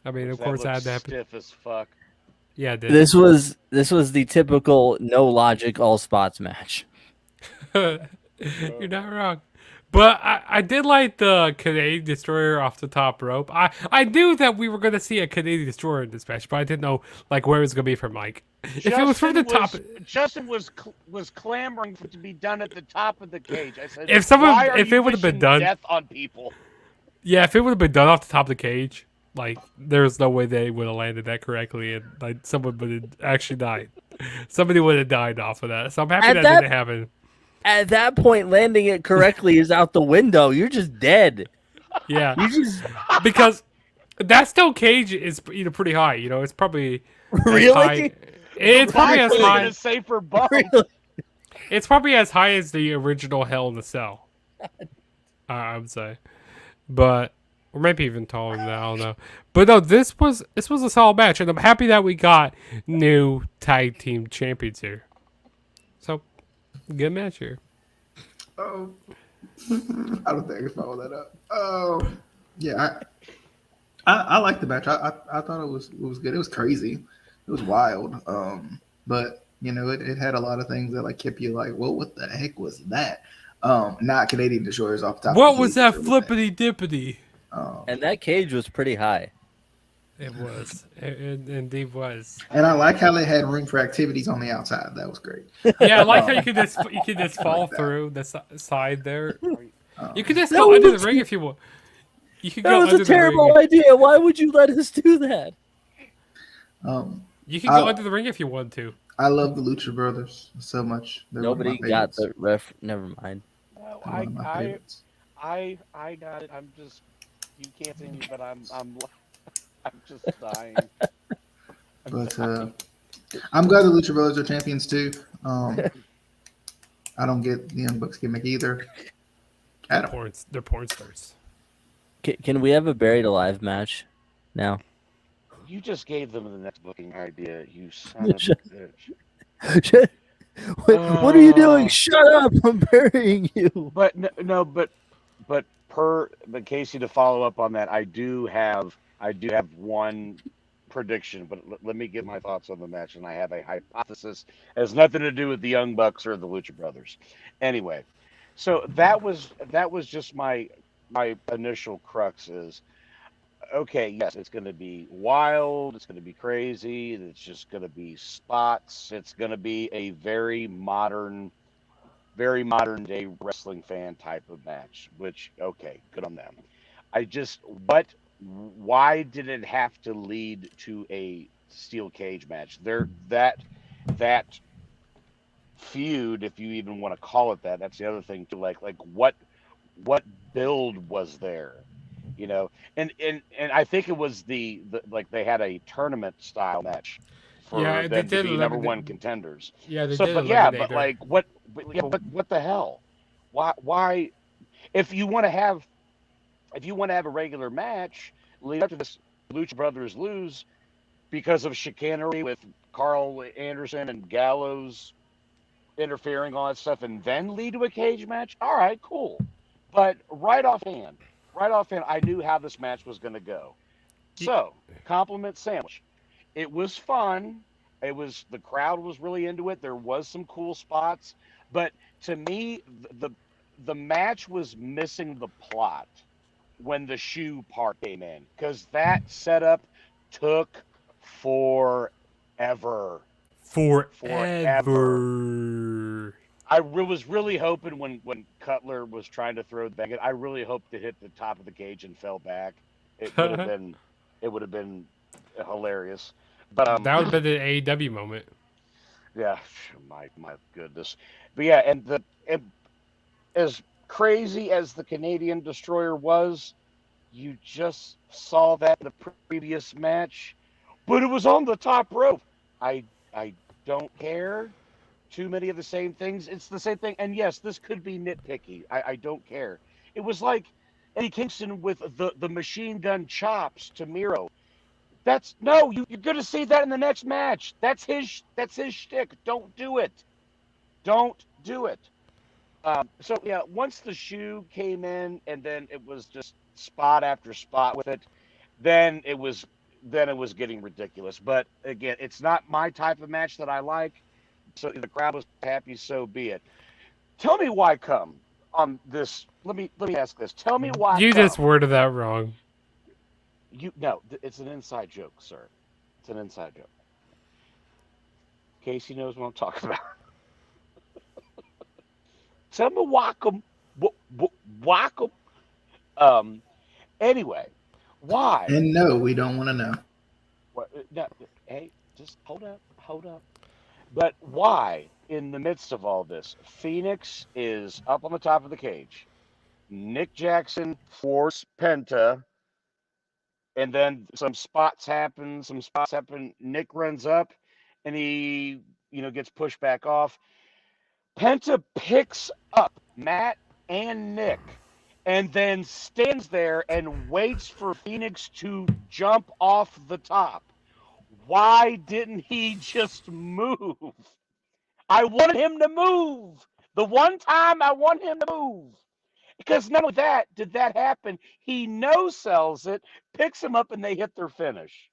I mean, of course, that had to happen. Stiff as fuck. Yeah, it did. This was the typical no logic all spots match. You're not wrong. But I did like the Canadian Destroyer off the top rope. I knew that we were going to see a Canadian Destroyer in this match, but I didn't know where it was going to be from Mike. If it was from the top, Justin was clamoring for it to be done at the top of the cage. I said, if it would have been done, death on people. Yeah, if it would have been done off the top of the cage, like there's no way they would have landed that correctly, and like someone would have actually died. Somebody would have died off of that. So I'm happy that didn't happen. At that point, landing it correctly is out the window. You're just dead. Yeah, because that steel cage is pretty high. It's probably really. High. It's probably as high. A safer bump. Really? It's probably as high as the original Hell in a Cell. I would say, but or maybe even taller than that. I don't know. But no, this was a solid match, and I'm happy that we got new tag team champions here. So. Good match here. Oh, I don't think I can follow that up. Oh, yeah, I liked the match. I thought it was good. It was crazy. It was wild. But You know, it had a lot of things that like kept you like, well, what the heck was that? Not Canadian Destroyers off the top What of the was head, that sure was flippity dippity? And that cage was pretty high. It was. It indeed was. And I like how they had room for activities on the outside. That was great. Yeah, I like how you could just fall like that. through the side there. Are You could just That go under the was- ring if you want. You could That go was under a the ring. terrible idea. Why would you let us do that? You could go under the ring if you want to. I love the Lucha Brothers so much. They're one of my Nobody got favorites. the ref. Never mind. No, They're one of my favorites. I got it. I'm just, you can't see me, but I'm just dying. But I'm glad the Lucha Brothers are champions too. I don't get the Young Bucks gimmick either. Adam. They're porn stars. Can we have a buried alive match now? You just gave them the next booking idea, you son of a bitch. What are you doing? Shut up! I'm burying you. But but Casey, to follow up on that, I do have one prediction, but let me give my thoughts on the match, and I have a hypothesis. It has nothing to do with the Young Bucks or the Lucha Brothers. Anyway, so that was just my initial crux is, okay, yes, it's going to be wild, it's going to be crazy, it's just going to be spots, it's going to be a very modern day wrestling fan type of match, which, okay, good on them. Why did it have to lead to a steel cage match? That feud, if you even want to call it that, that's the other thing too. Like what build was there? You know, and I think it was the like they had a tournament style match for them to be number one contenders. Yeah, they So, did. but yeah, but like what the hell? Why? If you want to have a regular match, lead up to this, Lucha Brothers lose because of chicanery with Carl Anderson and Gallows interfering, all that stuff, and then lead to a cage match. All right, cool. But right offhand, I knew how this match was going to go. So, compliment sandwich. It was fun. The crowd was really into it. There was some cool spots, but to me, the match was missing the plot when the shoe part came in, because that setup took forever. I was really hoping when Cutler was trying to throw the bag, I really hoped it hit the top of the cage and fell back. It would have been hilarious. But that would have been an AEW moment. Yeah, my goodness. But yeah, and as crazy as the Canadian Destroyer was, you just saw that in the previous match, but it was on the top rope. I don't care. Too many of the same things. It's the same thing. And yes, this could be nitpicky. I don't care. It was like Eddie Kingston with the machine gun chops to Miro. You're gonna see that in the next match. That's his shtick. Don't do it. Don't do it. So yeah, once the shoe came in, and then it was just spot after spot with it, then it was getting ridiculous. But again, it's not my type of match that I like. So the crowd was happy, so be it. Tell me why come on this. Let me ask this. Tell me why you just worded that wrong. No, it's an inside joke, sir. It's an inside joke. Casey knows what I'm talking about. Tell me why come. Why come. Anyway, why? And no, we don't want to know. No, hey, just hold up. But why, in the midst of all this, Phoenix is up on the top of the cage. Nick Jackson force Penta, and then some spots happen. Nick runs up, and he, gets pushed back off. Penta picks up Matt and Nick, and then stands there and waits for Phoenix to jump off the top. Why didn't he just move? I wanted him to move. The one time I want him to move. Because not only that, did that happen, he no-sells it, picks him up, and they hit their finish.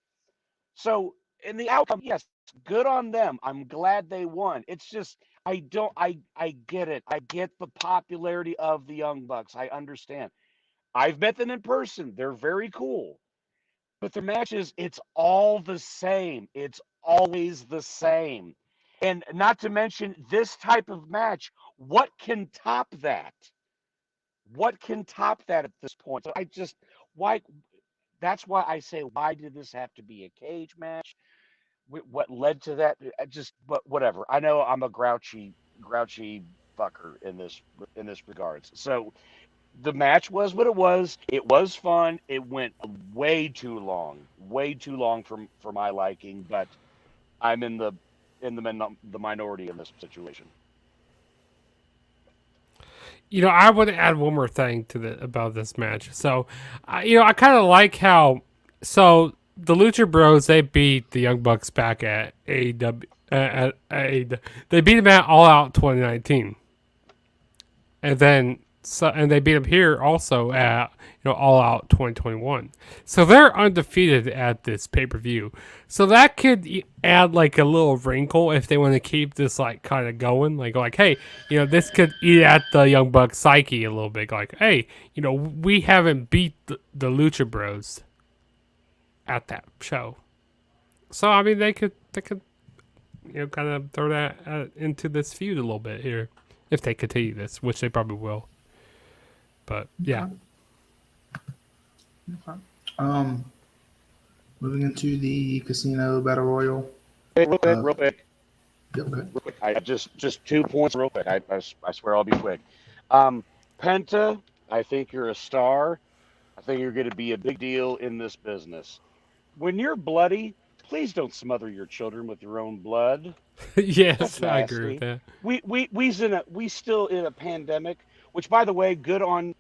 So, in the outcome, yes, good on them. I'm glad they won. It's just I get it. I get the popularity of the Young Bucks. I understand. I've met them in person. They're very cool. But their matches, it's all the same. It's always the same. And not to mention this type of match, what can top that? What can top that at this point? So why that's why I say, why did this have to be a cage match? What led to that? But whatever. I know I'm a grouchy fucker in this regards. So the match was what it was. It was fun. It went way too long for my liking. But I'm the minority in this situation. I would add one more thing to the about this match. So, I kind of like how the Lucha Bros, they beat the Young Bucks back at AEW. They beat them at All Out 2019, and then and they beat them here also at All Out 2021. So they're undefeated at this pay per view. So that could add like a little wrinkle if they want to keep this like kind of going. Like hey, this could eat at the Young Bucks psyche a little bit. Like hey, we haven't beat the Lucha Bros at that show. So I mean they could kind of throw that into this feud a little bit here if they continue this, which they probably will. But yeah. Okay. Moving into the Casino Battle Royal. Hey, real quick. Yep, go ahead. Real quick. I just 2 points real quick. I swear I'll be quick. Penta, I think you're a star. I think you're going to be a big deal in this business. When you're bloody, please don't smother your children with your own blood. Yes, I agree with that. We still in a pandemic, which by the way, good on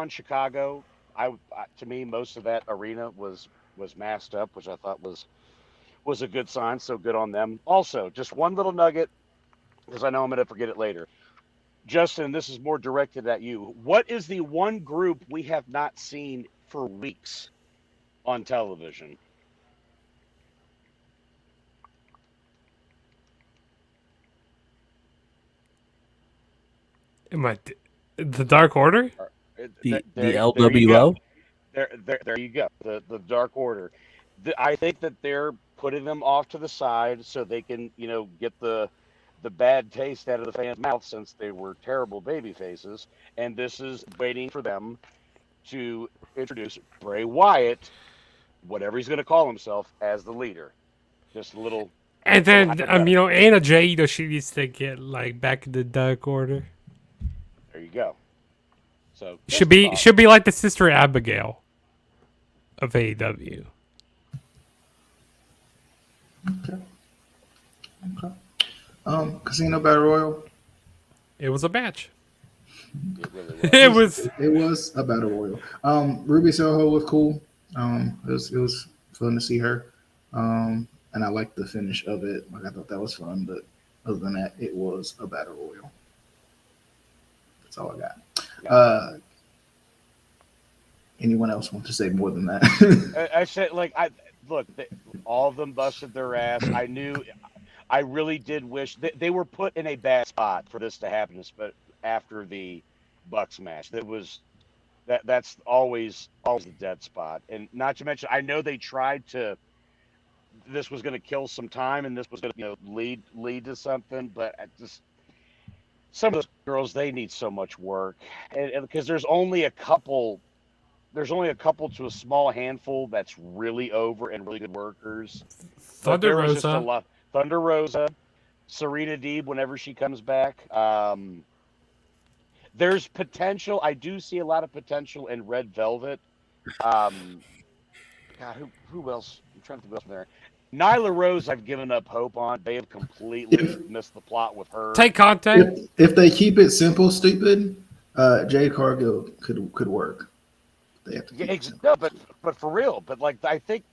Chicago. To me, most of that arena was masked up, which I thought was a good sign. So good on them. Also, just one little nugget, because I know I'm going to forget it later. Justin, this is more directed at you. What is the one group we have not seen for weeks on television? The Dark Order? The LWO? There you go. The Dark Order. I think that they're putting them off to the side so they can, get the bad taste out of the fans' mouth since they were terrible baby faces. And this is waiting for them to introduce Bray Wyatt, whatever he's going to call himself, as the leader. Just a little. And then, Anna Jay, she needs to get like back in the Dark Order. There you go. So should be like the Sister Abigail of AEW. Okay. Casino Battle Royal. It was a match. It was. It was. It was a Battle Royal. Ruby Soho was cool. It was fun to see her. And I liked the finish of it. Like I thought that was fun, but other than that, it was a Battle Royal. That's all I got. Yeah. Anyone else want to say more than that? I said, all of them busted their ass. I really did wish they were put in a bad spot for this to happen, but after the Bucks match, that's always the dead spot. And not to mention, I know they tried to. This was going to kill some time, and this was going to lead to something, but some of those girls, they need so much work, and because there's only a couple to a small handful that's really over and really good workers. Thunder Rosa. Thunder Rosa, Serena Deeb whenever she comes back. There's potential. I do see a lot of potential in Red Velvet. God, who else? I'm trying to think of who else there. Nyla Rose, I've given up hope on. They have completely missed the plot with her. Take contact. If they keep it simple, stupid, Jade Cargill could work. They have to No, but for real. But I think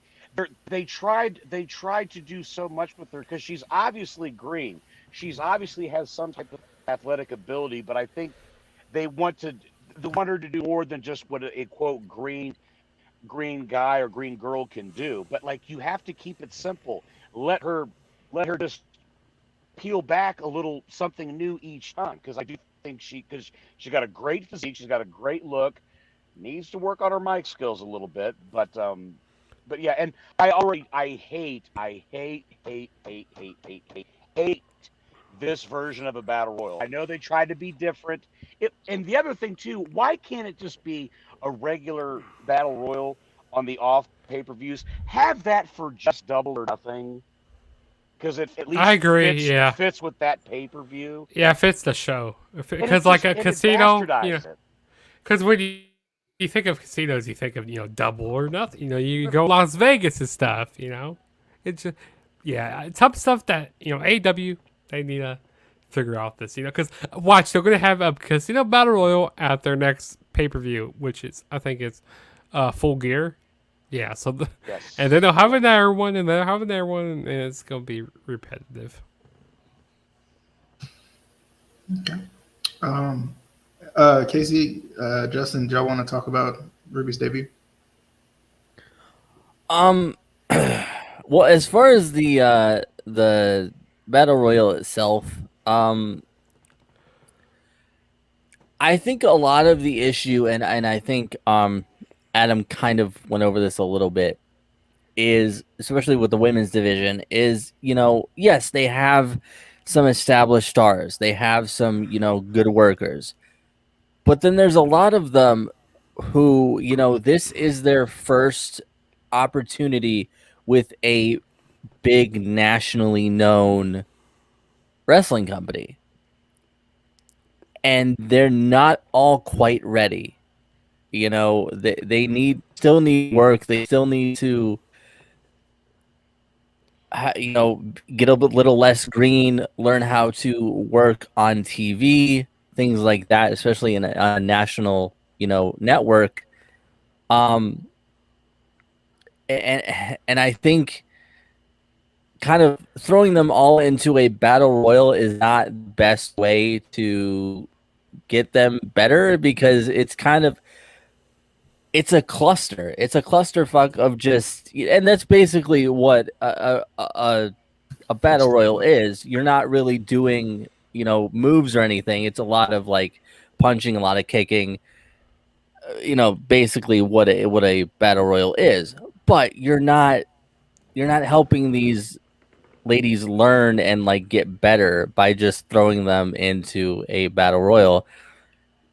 they tried to do so much with her because she's obviously green. She's obviously has some type of athletic ability, but I think they want her to do more than just what a quote green guy or green girl can do. But you have to keep it simple. Let her let her just peel back a little something new each time, because I do think because she's got a great physique, she's got a great look, needs to work on her mic skills a little bit, but yeah, and I hate this version of a battle royal. I know they tried to be different. And the other thing too, why can't it just be a regular battle royal on the off pay-per-views? Have that for just Double or Nothing, because it at I least agree. Yeah, fits with that pay-per-view, yeah, it fits the show. and it Because like just a and it casino, you know, bastardized it. because when you think of casinos, you think of Double or Nothing. You go Las Vegas and stuff. It's just yeah, some stuff that AW they need to figure out this. Because watch, they're gonna have a casino battle royal at their next pay per view, which is I think it's Full Gear. Yeah, so Yes. and then they'll have another one, and they'll have another one, and it's gonna be repetitive. Okay. Um, Casey, Justin, do y'all want to talk about Ruby's debut? Um, well, as far as the battle royal itself, I think a lot of the issue, and I think Adam kind of went over this a little bit, is especially with the women's division, is yes, they have some established stars, they have some good workers, but then there's a lot of them who this is their first opportunity with a big nationally known wrestling company, and they're not all quite ready. They still need work. They still need to get a little less green, learn how to work on TV, things like that, especially in a national network. um and I think kind of throwing them all into a battle royal is not the best way to get them better, because it's a cluster. It's a clusterfuck of just, and that's basically what a battle royal is. You're not really doing moves or anything. It's a lot of like punching, a lot of kicking. Basically what a battle royal is. But you're not helping these ladies learn and like get better by just throwing them into a battle royal.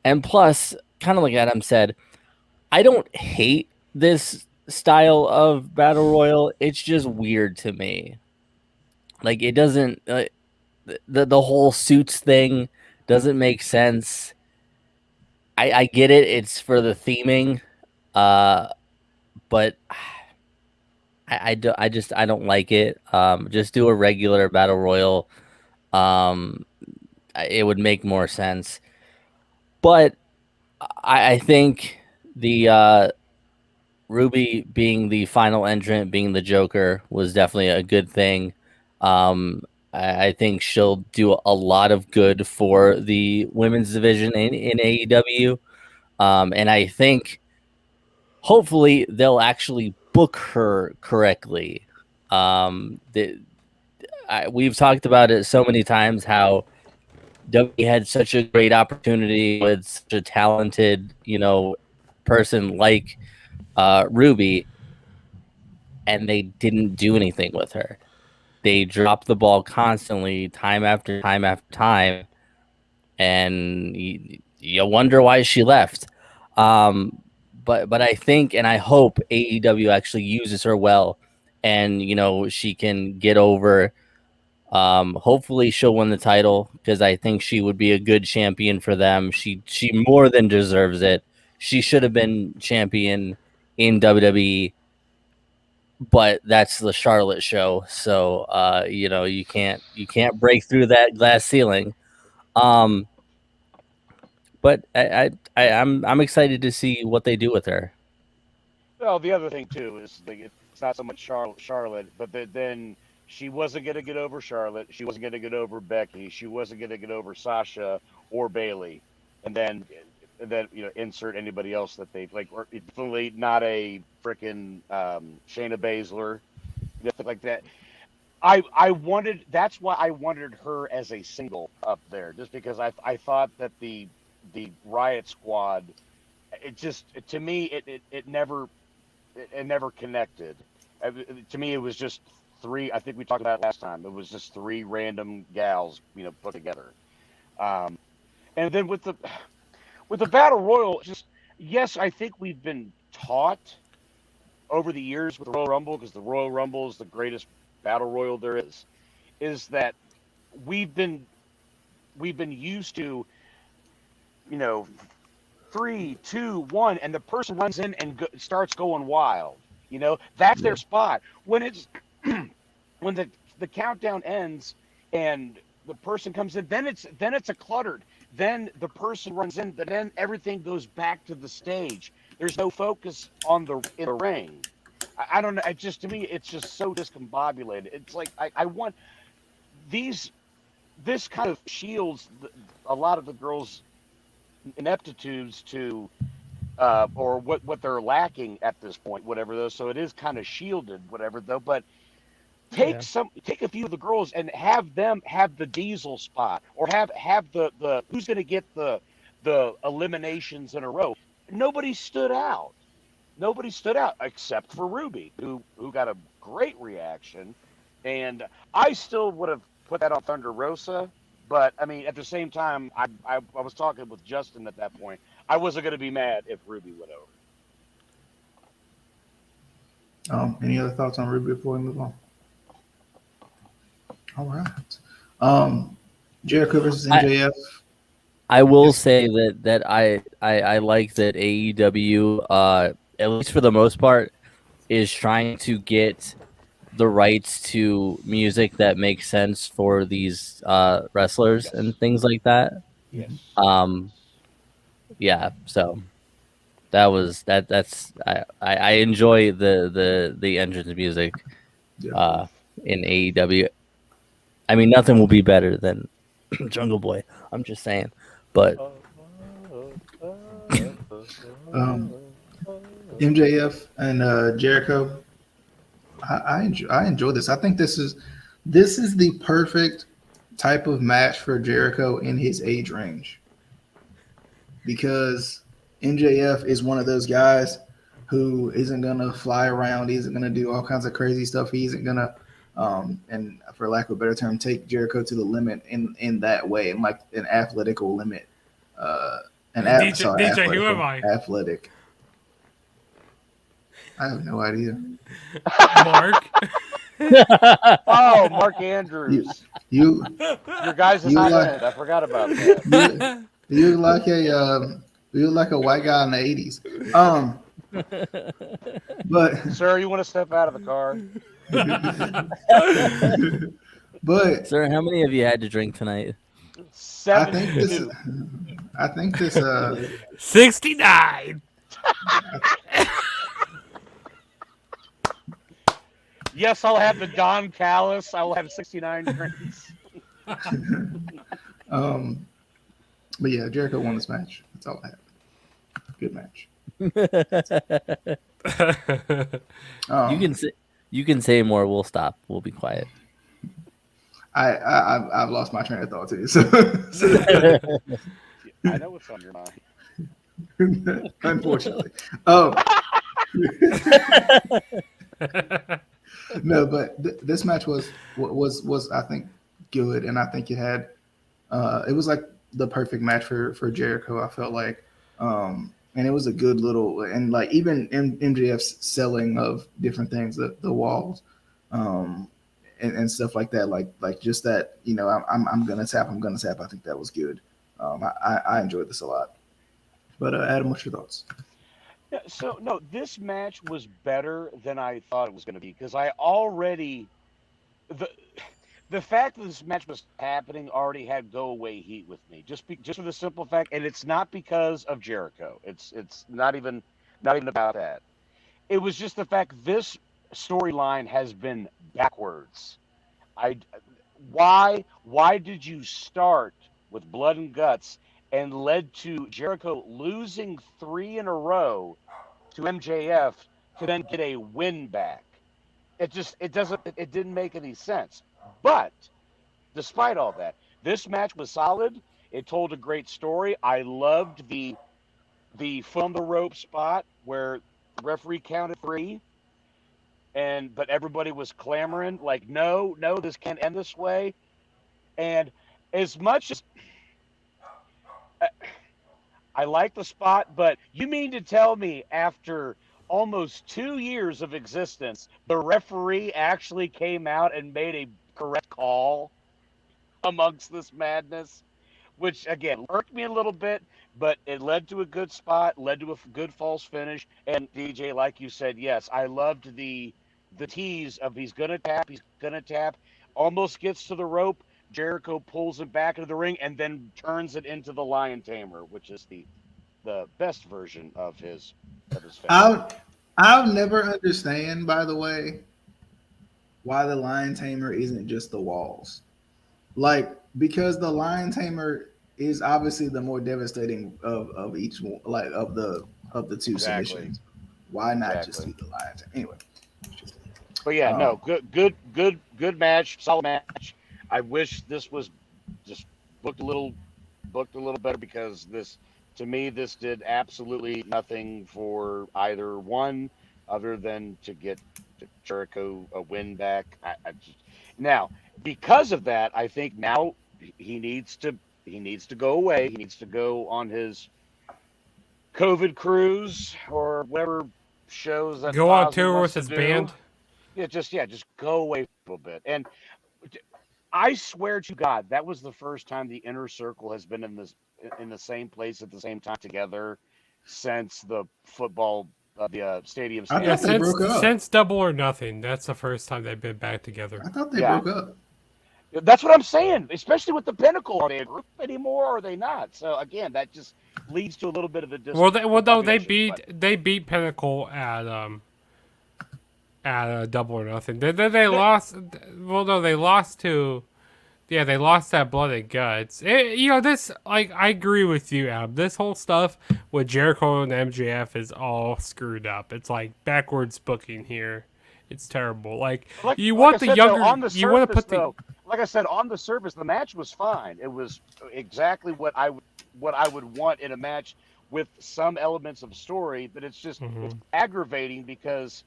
And plus, kind of like Adam said, I don't hate this style of battle royal. It's just weird to me. Like it doesn't the whole suits thing doesn't make sense. I get it. It's for the theming, uh, but I don't like it. Just do a regular battle royal. Um, it would make more sense. But I think the Ruby being the final entrant, being the Joker, was definitely a good thing. I think she'll do a lot of good for the women's division in AEW. And I think hopefully they'll actually book her correctly. We've talked about it so many times how W had such a great opportunity with such a talented, person like Ruby, and they didn't do anything with her. They dropped the ball constantly, time after time after time, and you wonder why she left. But I think and I hope AEW actually uses her well, and she can get over. Hopefully she'll win the title, because I think she would be a good champion for them. She more than deserves it. She should have been champion in WWE, but that's the Charlotte show, so you can't break through that glass ceiling. Um, but I'm excited to see what they do with her. Well, the other thing too is like it's not so much Charlotte, but then she wasn't going to get over Charlotte. She wasn't going to get over Becky. She wasn't going to get over Sasha or Bailey. And then insert anybody else that they like. Or definitely not a freaking Shayna Baszler, nothing like that. that's why I wanted her as a single up there, just because I thought that the Riot Squad, it just, to me, it never connected. To me, it was just three. I think we talked about it last time. It was just three random gals, put together. Um, and then with the battle royal, just, yes, I think we've been taught over the years with the Royal Rumble, because the Royal Rumble is the greatest battle royal there is that we've been used to, you know, 3, 2, 1, and the person runs in and starts going wild. That's their spot. When it's when the countdown ends and the person comes in, then it's a cluttered. Then the person runs in, but then everything goes back to the stage. There's no focus in the ring. I don't know. It just, to me, it's just so discombobulated. It's like I want these. This kind of shields a lot of the girls' ineptitudes to, or what they're lacking at this point, whatever though. So it is kind of shielded, whatever though. But Yeah. take a few of the girls and have them have the diesel spot, or have the who's going to get the eliminations in a row. Nobody stood out. Nobody stood out except for Ruby, who got a great reaction, and I still would have put that on Thunder Rosa. But I mean, at the same time, I was talking with Justin at that point. I wasn't going to be mad if Ruby went over. Any other thoughts on Ruby before we move on? All right. Jericho versus MJF. I will say that I like that AEW, at least for the most part, is trying to get the rights to music that makes sense for these wrestlers Yes. and things like that. Yes. Yeah. So that's I enjoy the entrance music in AEW. I mean, nothing will be better than Jungle Boy. I'm just saying, but MJF and Jericho. I enjoy this. I think this is the perfect type of match for Jericho in his age range, because MJF is one of those guys who isn't gonna fly around. He isn't gonna do all kinds of crazy stuff. He isn't gonna, and for lack of a better term, take Jericho to the limit in that way, in like an athletical limit. DJ, who am I? Athletic. I have no idea. Mark. Oh, Mark Andrews. You Your guys' you friend. like- I forgot about that. you look like a white guy in the '80s. But Sir, you want to step out of the car? but sir, how many of you had to drink tonight? I think this 72. I think this 69. Yes, I'll have the Don Callis. I will have 69 drinks. but yeah, Jericho won this match. That's all I have. Good match. You can say more. We'll stop. We'll be quiet. I've lost my train of thought too. So I know what's on your mind. unfortunately. No, but this match was I think good, and I think it had it was like the perfect match for Jericho. I felt like, and it was a good little, and like even MJF's selling of different things, the walls, and stuff like that, like just that, I'm gonna tap. I think that was good. I enjoyed this a lot. But Adam, what's your thoughts? Yeah, so no, this match was better than I thought it was going to be, because the fact that this match was happening already had go away heat with me. Just for the simple fact, and it's not because of Jericho. It's not even about that. It was just the fact this storyline has been backwards. Why did you start with blood and guts and led to Jericho losing 3 in a row to MJF to then get a win back? it didn't make any sense. But despite all that, this match was solid. It told a great story. I loved the foot on the rope spot where the referee counted 3, but everybody was clamoring like, no, this can't end this way. And as much as I like the spot, but you mean to tell me after almost 2 years of existence, the referee actually came out and made a correct call amongst this madness? Which again irked me a little bit, but it led to a good spot, led to a good false finish. And DJ, like you said, yes, I loved the tease of he's gonna tap, almost gets to the rope. Jericho pulls him back into the ring and then turns it into the Lion Tamer, which is the best version of his finish. I'll never understand, by the way, why the Lion Tamer isn't just the walls. Like, because the Lion Tamer is obviously the more devastating of each one, like of the two submissions. Why not just do the Lion Tamer? Anyway. But yeah, no, good match, solid match. I wish this was just booked a little better, because to me this did absolutely nothing for either one other than to get Jericho a win back. Now, because of that, I think now he needs to go away. He needs to go on his COVID cruise or whatever shows that go on tour with his band. Yeah, just go away for a little bit. And I swear to God, that was the first time the Inner Circle has been in the same place at the same time together since the football, the stadium. I thought they broke up. Since Double or Nothing, that's the first time they've been back together. I thought they broke up. That's what I'm saying. Especially with the Pinnacle, are they a group anymore, or are they not? So again, that just leads to a little bit of a they beat Pinnacle at Double or Nothing. They lost. Well, no, they lost to. Yeah, they lost that Blood and Guts. This, like, I agree with you, Adam. This whole stuff with Jericho and MJF is all screwed up. It's like backwards booking here. It's terrible. Like you want the younger. You want to put the. Like I said, on the surface, the match was fine. It was exactly what I would want in a match with some elements of story, but it's just it's aggravating because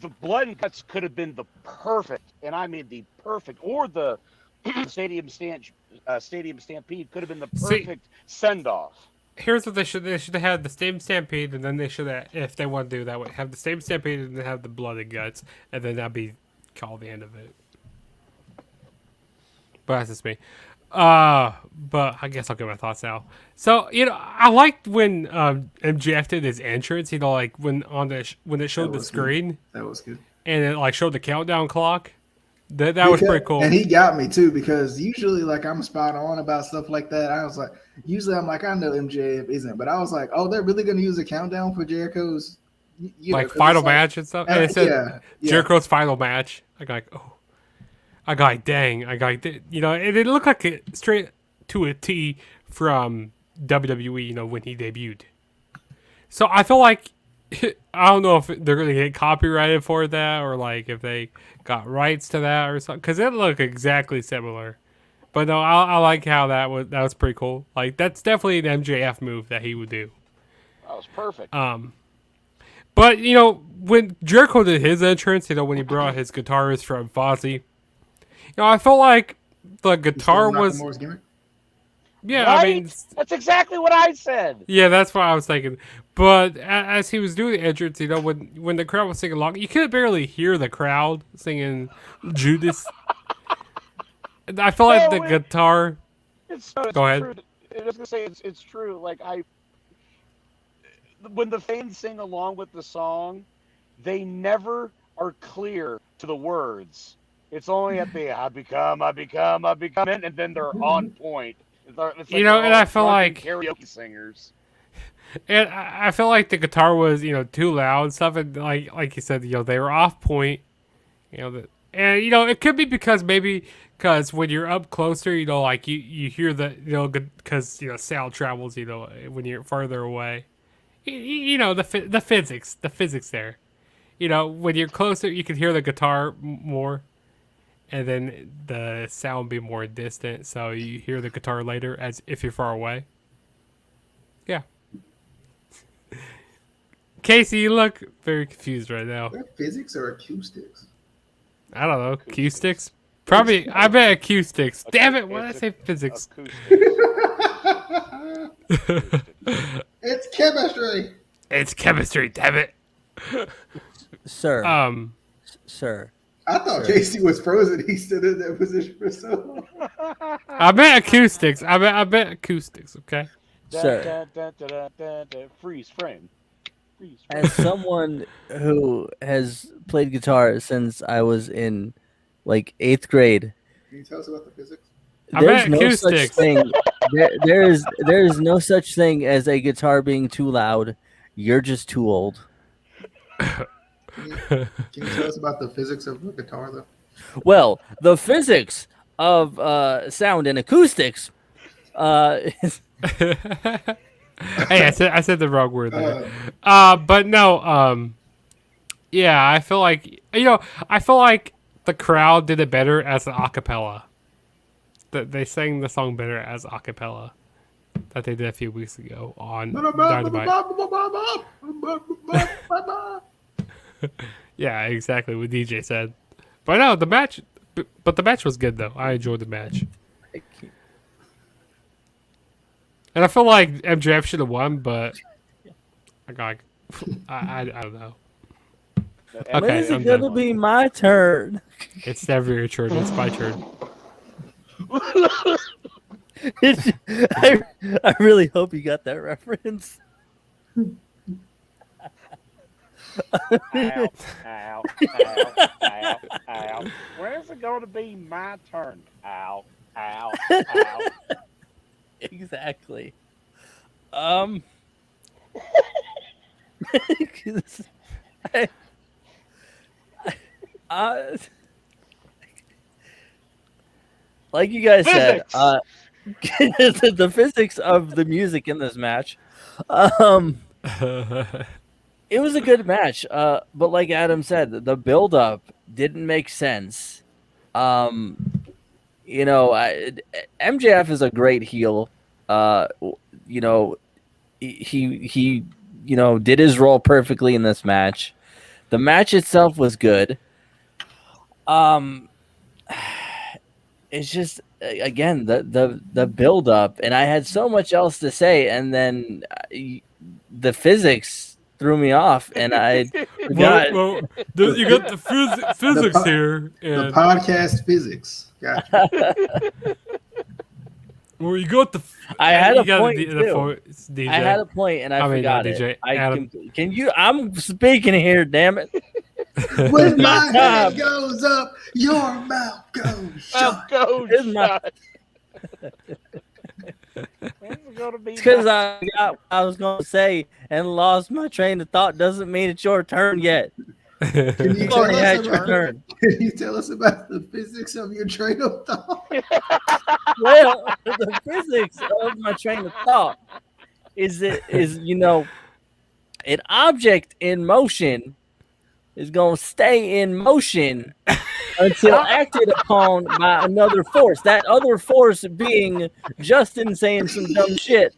the Blood and Guts could have been the perfect, and I mean the perfect, or the Stadium Stampede could have been the perfect send-off. Here's what they should have had: the Stadium Stampede, and then they should have, if they want to do that way, have the Stadium Stampede and then have the Blood and Guts, and then that'd be called the end of it. But that's just me. But I guess I'll get my thoughts now. So, I liked when MJF did his entrance, like when it showed the screen. That was good. And it like showed the countdown clock. That was pretty cool. And he got me too, because usually like I'm spot on about stuff like that. I was like, usually I'm like, I know MJF isn't, but I was like, oh, they're really gonna use a countdown for Jericho's final match and stuff. And it said Jericho's final match. I got like, oh. I got like, dang. I got like, and it looked like it straight to a T from WWE, when he debuted. So I feel like, I don't know if they're going to get copyrighted for that, or like if they got rights to that or something, because it looked exactly similar. But no, I like how that was pretty cool. Like, that's definitely an MJF move that he would do. That was perfect. But when Jericho did his entrance, when he brought his guitarist from Fozzy, I felt like the guitar was. Yeah, right? I mean, that's exactly what I said. Yeah, that's what I was thinking. But as he was doing the entrance, when the crowd was singing along, you could barely hear the crowd singing Judas. I felt like the guitar. Go ahead. True. I was gonna say it's true. Like when the fans sing along with the song, they never are clear to the words. It's only at the I become, and then they're on point. It's like and I feel like karaoke singers. And I feel like the guitar was, too loud and stuff, and like you said, they were off point. And it could be because when you're up closer, like you hear the, because sound travels, when you're farther away. The physics there. when you're closer, you can hear the guitar more, and then the sound be more distant, so you hear the guitar later as if you're far away. Yeah. Casey, you look very confused right now. Is that physics or acoustics? I don't know. Acoustics? Probably. I bet acoustics. Damn it! Why did I say physics? It's chemistry. It's chemistry. Damn it. Sir. Sir. I thought Casey was frozen. He stood in that position for so long. I bet acoustics. I bet acoustics. Okay. Sir. Freeze frame. As someone who has played guitar since I was in like 8th grade, Can you tell us about the physics? there's bet no such acoustics. thing. There is no such thing as a guitar being too loud. You're just too old. Can you tell us about the physics of the guitar, though? Well, the physics of sound and acoustics is Hey, I said the wrong word there. But no. Yeah, I feel like the crowd did it better as an acapella. They sang the song better as acapella that they did a few weeks ago on Dynamite. Yeah, exactly what DJ said. But no, the match was good though. I enjoyed the match. And I feel like MJF should have won, but I don't know. when Okay, is I'm it gonna done. be my turn? It's never your turn. It's my turn. I really hope you got that reference. Ow, ow, ow, ow, ow. Where's it going to be my turn? Ow, ow, ow. Exactly. Like you guys said, the physics of the music in this match, it was a good match. But like Adam said, the build-up didn't make sense. MJF is a great heel. He did his role perfectly in this match. The match itself was good. It's just again the build up, and I had so much else to say, and then the physics threw me off, and I forgot. Well, you got the physics here. The podcast physics. Gotcha. Well, you got the. I had a you got point the too. DJ. I had a point, and I mean, forgot DJ. it. Adam. Can you? I'm speaking here, damn it. When my my time. head goes up, your mouth goes shut. Go Here's my- shot. Where's it going to be? Because I forgot what I was going to say and lost my train of thought doesn't mean it's your turn yet. Can you You tell already us had your about- turn. Can you tell us about the physics of your train of thought? Well, the physics of my train of thought is an object in motion is going to stay in motion until acted upon by another force. That other force being Justin saying some dumb shit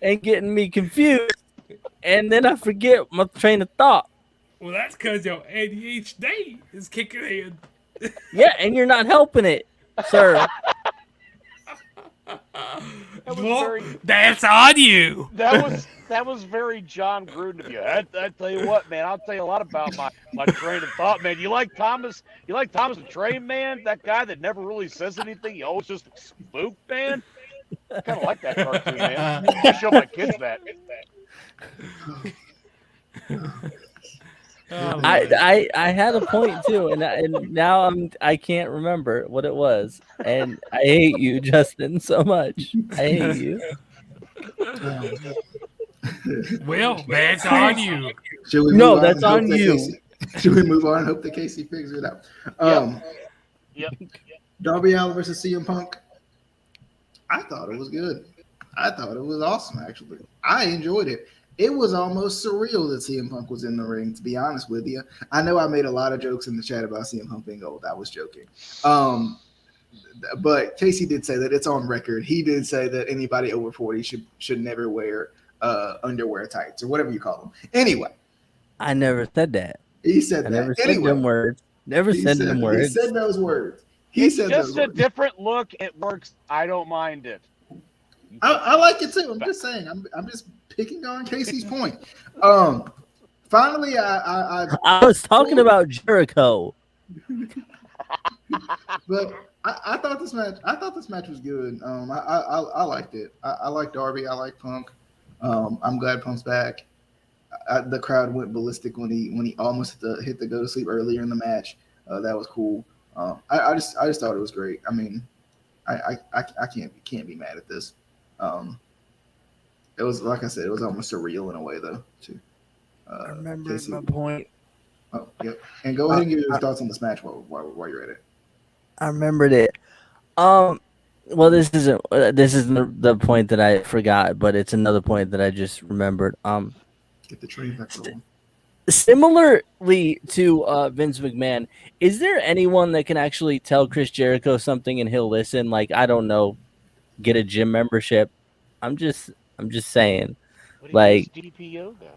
and getting me confused, and then I forget my train of thought. Well, that's because your ADHD is kicking in. Yeah, and you're not helping it, sir. That was Well, very- that's on you. That was very John Gruden of you. I tell you what, man. I'll tell you a lot about my train of thought, man. You like Thomas the Train Man? That guy that never really says anything. He always just spook, man. I kind of like that cartoon, man. I show my kids that. I had a point too, and now I can't remember what it was, and I hate you, Justin, so much. I hate you. Well, that's on you. Should we No, move that's and hope on that you. Should we move on and hope that Casey figures it out? Yep. Darby Allin versus CM Punk. I thought it was good. I thought it was awesome, actually. I enjoyed it. It was almost surreal that CM Punk was in the ring, to be honest with you. I know I made a lot of jokes in the chat about CM Punk being old. I was joking. But Casey did say that it's on record. He did say that anybody over 40 should never wear underwear tights or whatever you call them. Anyway, I never said that. he said I that. never said Anyway, them words. Never he said them He words. said those words. He It's said just those a words. different look. It works. I don't mind it. I like it too. I'm just saying. I'm just picking on Casey's point. Finally, I was talking about Jericho. but I thought this match was good. I liked it. I like Darby. I like Punk. I'm glad Punk's back. The crowd went ballistic when he almost hit the go to sleep earlier in the match. That was cool. I just thought it was great. I mean, I can't be mad at this. It was, like I said, it was almost surreal in a way though too. I remember Casey. my point. Oh, yep. And go ahead and give your thoughts on this match while you're at it. I remembered it. Well, this isn't the point that I forgot, but it's another point that I just remembered. Get the train back rolling. Similarly to Vince McMahon, is there anyone that can actually tell Chris Jericho something and he'll listen? Like, I don't know, get a gym membership. I'm just saying. What Like, DDP yoga?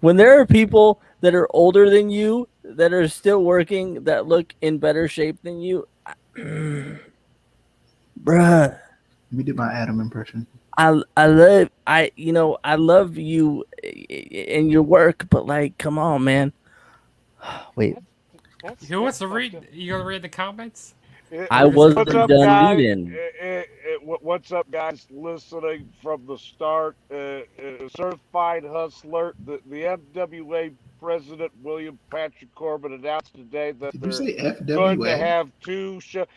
when there are people that are older than you that are still working that look in better shape than you, bruh. Let me do my Adam impression. I love you in your work, but like, come on, man. Wait, Who wants to read? You gonna read the comments? I wasn't What's up, done guys? reading. What's up, guys? Listening from the start, certified hustler. The FWA president William Patrick Corbin announced today that Did you say they're going to FWA? have two shows.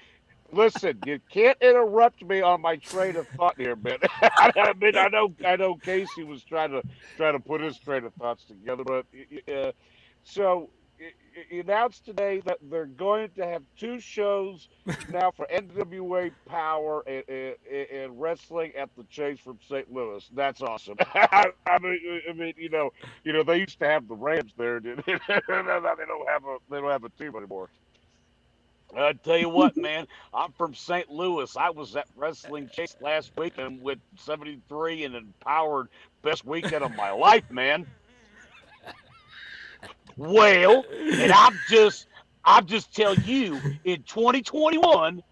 Listen, you can't interrupt me on my train of thought here, man. I mean, I know Casey was trying to put his train of thoughts together, but so he announced today that they're going to have two shows now for NWA Power and wrestling at the Chase from St. Louis. That's awesome. I mean, they used to have the Rams there, dude. They don't have a team anymore. I tell you what, man, I'm from St. Louis. I was at Wrestling Chase last weekend with 73 and empowered best weekend of my life, man. Well, and I'm just tell you, in 2021,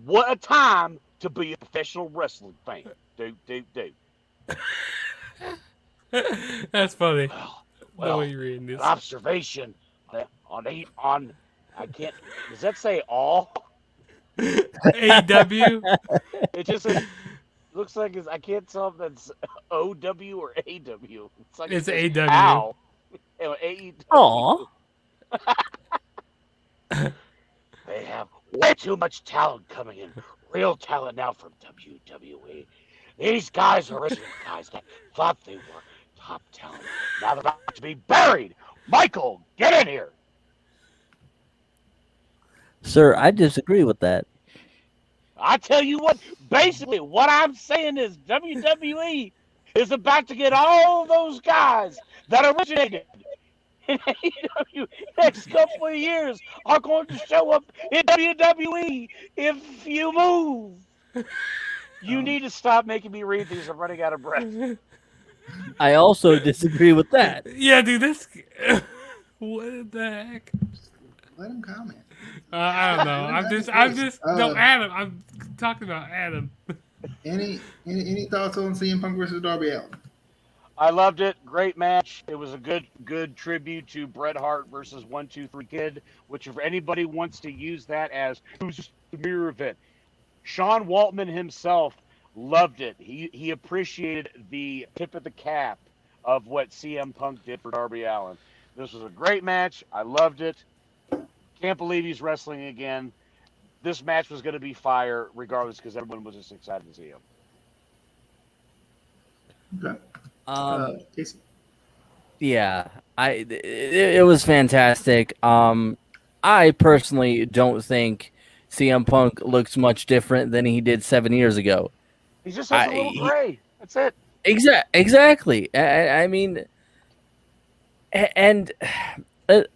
what a time to be a professional wrestling fan. Dude. That's funny. Well, way you're reading this. an observation on I can't. Does that say all? AEW. It just looks like I can't tell if that's OW or AW. It's like It's it says AW. Ow. AEW. Aw. They have way too much talent coming in. Real talent now from WWE. These guys are original guys that thought they were top talent. Now they're about to be buried. Michael, get in here. Sir, I disagree with that. I tell you what, basically what I'm saying is WWE is about to get all those guys that originated in AEW next couple of years are going to show up in WWE if you move. You need to stop making me read these. I'm running out of breath. I also disagree with that. Yeah, dude. This. What the heck? Let him comment. I don't know. I'm just. No, Adam. I'm talking about Adam. Any thoughts on CM Punk versus Darby Allin? I loved it. Great match. It was a good tribute to Bret Hart versus 1-2-3 Kid, which if anybody wants to use that as who's the mirror event, Sean Waltman himself loved it. He appreciated the tip of the cap of what CM Punk did for Darby Allin. This was a great match. I loved it. Can't believe he's wrestling again. This match was going to be fire regardless because everyone was just excited to see him. Okay. Casey. Yeah, it was fantastic. I personally don't think CM Punk looks much different than he did 7 years ago. He's just has a little gray. That's it. Exactly. I mean, and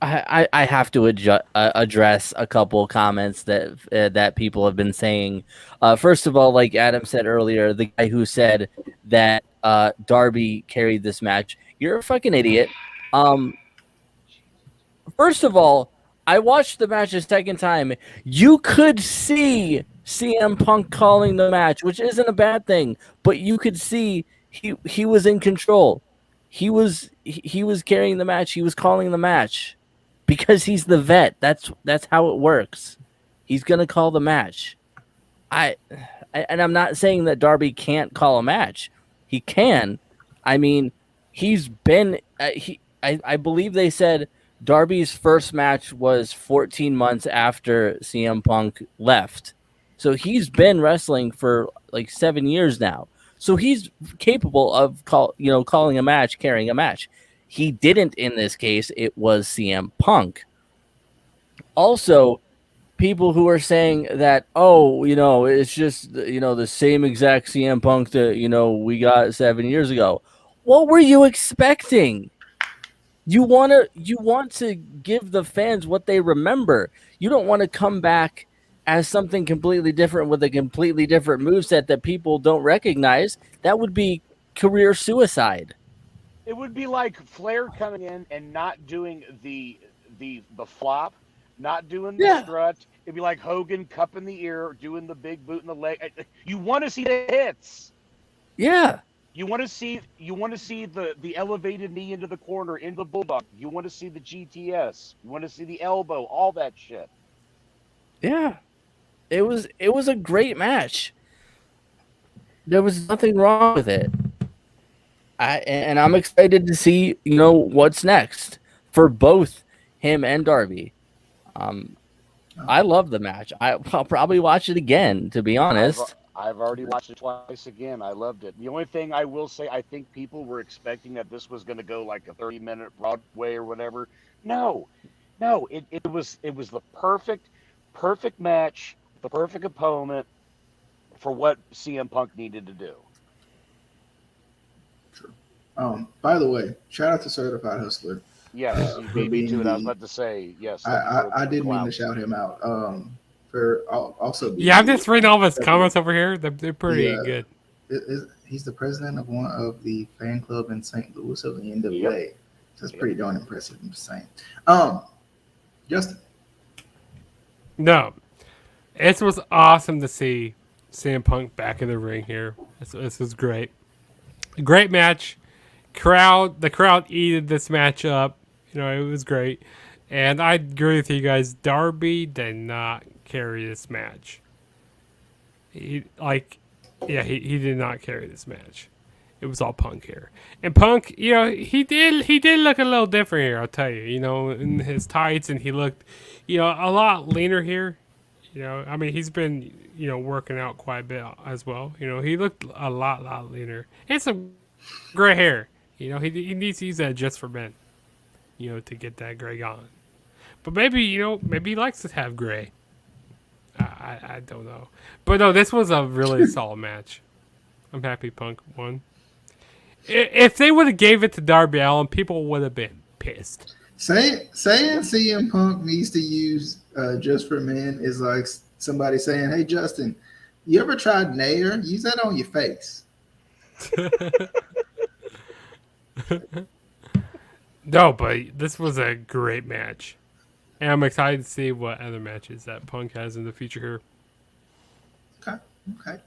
I have to address a couple of comments that people have been saying. First of all, like Adam said earlier, the guy who said that Darby carried this match, you're a fucking idiot. First of all, I watched the match a second time. You could see CM Punk calling the match, which isn't a bad thing, but you could see he was in control. He was carrying the match. He was calling the match because he's the vet. That's how it works. He's gonna call the match. I and I'm not saying that Darby can't call a match. He can. I mean, he's been I believe they said Darby's first match was 14 months after CM Punk left. So he's been wrestling for like 7 years now. So he's capable of calling a match, carrying a match. He didn't in this case. It was CM Punk. Also, people who are saying that, oh, it's just, the same exact CM Punk that, we got 7 years ago. What were you expecting? You want to give the fans what they remember. You don't want to come back as something completely different with a completely different moveset that people don't recognize. That would be career suicide. It would be like Flair coming in and not doing the flop, not doing the Yeah. strut. It'd be like Hogan cupping the ear, doing the big boot in the leg. You want to see the hits. Yeah. You want to see the elevated knee into the corner, into the bulldog. You want to see the GTS. You want to see the elbow, all that shit. Yeah. It was a great match. There was nothing wrong with it. And I'm excited to see, what's next for both him and Darby. I love the match. I'll probably watch it again, to be honest. I've already watched it twice again. I loved it. The only thing I will say, I think people were expecting that this was going to go like a 30-minute Broadway or whatever. No, it was the perfect match, the perfect opponent for what CM Punk needed to do. True. By the way, shout out to Certified Hustler. Yes, you beat me to it. I was about to say yes. I did mean to shout him out. For also. Yeah, I'm just reading all his comments over here. They're pretty good. He's the president of one of the fan club in St. Louis of the NWA. Yep. So that's pretty darn impressive. I'm just saying. Justin. No, it was awesome to see CM Punk back in the ring here. This was great. Great match. The crowd eated this match up. It was great. And I agree with you guys. Darby did not carry this match. He did not carry this match. It was all Punk here. And Punk, he did look a little different here, I'll tell you. In his tights, and he looked, a lot leaner here. I mean, he's been, working out quite a bit as well. He looked a lot leaner. And some gray hair. He needs to use that just for men, to get that gray on. But maybe he likes to have gray. I don't know. But no, this was a really solid match. I'm happy Punk won. If they would have gave it to Darby Allin, people would have been pissed. Saying CM Punk needs to use Just for Men is like somebody saying, "Hey Justin, you ever tried Nair? Use that on your face." No, but this was a great match. And I'm excited to see what other matches that Punk has in the future here. Okay.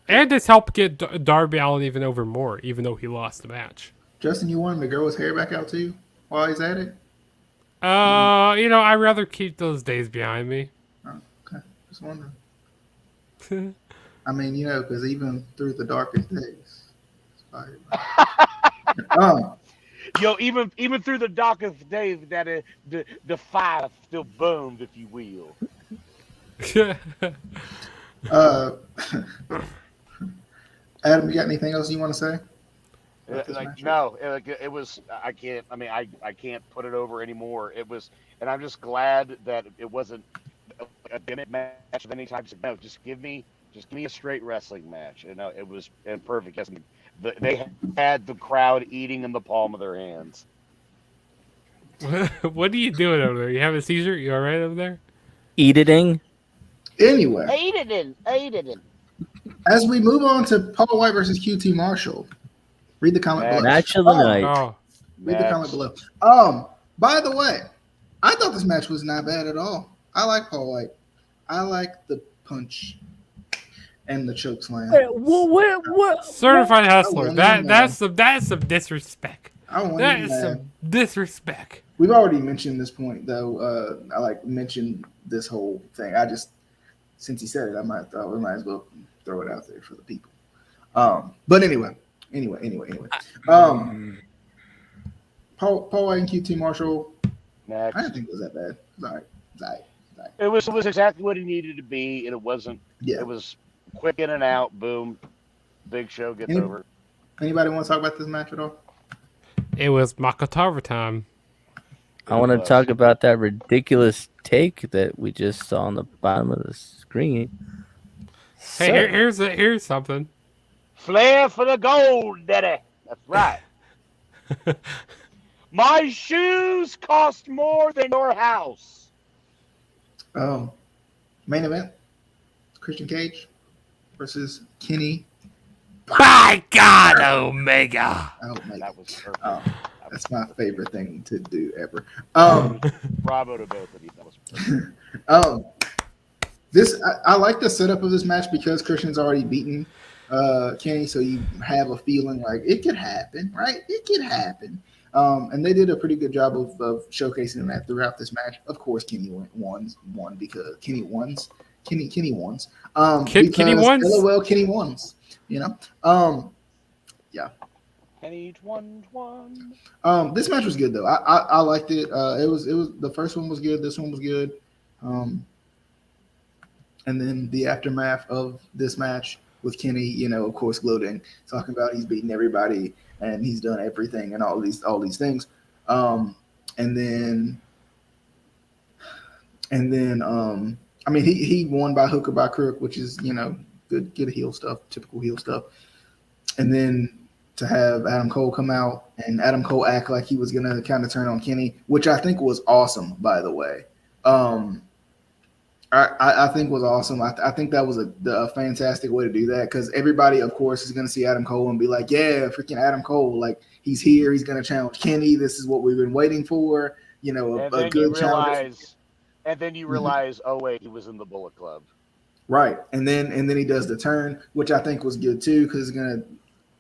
And this helped get Darby Allin even over more, even though he lost the match. Justin, you want him to grow his hair back out too while he's at it? I'd rather keep those days behind me. Oh, okay. Just wondering. I mean, because even through the darkest days. Yo, even through the darkest days, that the fire still burned, if you will. Adam, you got anything else you want to say? No, it was. I can't. I mean, I can't put it over anymore. It was, and I'm just glad that it wasn't a gimmick match of any type. No, just give me Just give me a straight wrestling match. You know, it was perfect. Yes, they had the crowd eating in the palm of their hands. What are you doing over there? You have a seizure? You all right over there? Eating. Anyway, Ate it in. as we move on to Paul White versus QT Marshall, read the comment below. Match of the night. Oh, Read the comment Next. below. By the way, I thought this match was not bad at all. I like Paul White. I like the punch and the choke slam. What? certified hustler. want him That's some disrespect. I want That him is mad. some disrespect. We've already mentioned this point though. I like mentioned this whole thing. I just since he said it, I thought we might as well throw it out there for the people. But anyway. Paul White and QT Marshall. Next. I didn't think it was that bad. It's all right. It was exactly what it needed to be, and it wasn't. Yeah. It was quick in and out. Boom. Big show gets over. Anybody want to talk about this match at all? It was Makatara time. I want to talk about that ridiculous take that we just saw on the bottom of the screen. Hey, here's something. Flair for the gold, daddy. That's right. My shoes cost more than your house. Main event: Christian Cage versus Kenny. By God, Omega. That was perfect. That's my favorite thing to do ever. Bravo to both of you. That was perfect. I like the setup of this match because Christian's already beaten Kenny, so you have a feeling like it could happen, right? It could happen. And they did a pretty good job of showcasing that throughout this match. Of course, Kenny won because Kenny won. Kenny won. Kenny won. LOL, Kenny won. You know. Yeah. Kenny won. This match was good though. I liked it. It was the first one was good. This one was good. And then the aftermath of this match with Kenny, you know, of course, gloating, talking about he's beaten everybody and he's done everything and all these things. And then I mean, he won by hook or by crook, which is, you know, good heel stuff, typical heel stuff. And then to have Adam Cole come out and Adam Cole act like he was gonna kind of turn on Kenny, which I think was awesome, by the way. I think was awesome. I think that was a fantastic way to do that because everybody, of course, is going to see Adam Cole and be like, yeah, freaking Adam Cole. Like, he's here. He's going to challenge Kenny. This is what we've been waiting for. You know, a good challenge. And then you realize, oh, wait, he was in the Bullet Club. Right. And then he does the turn, which I think was good, too, because it's going to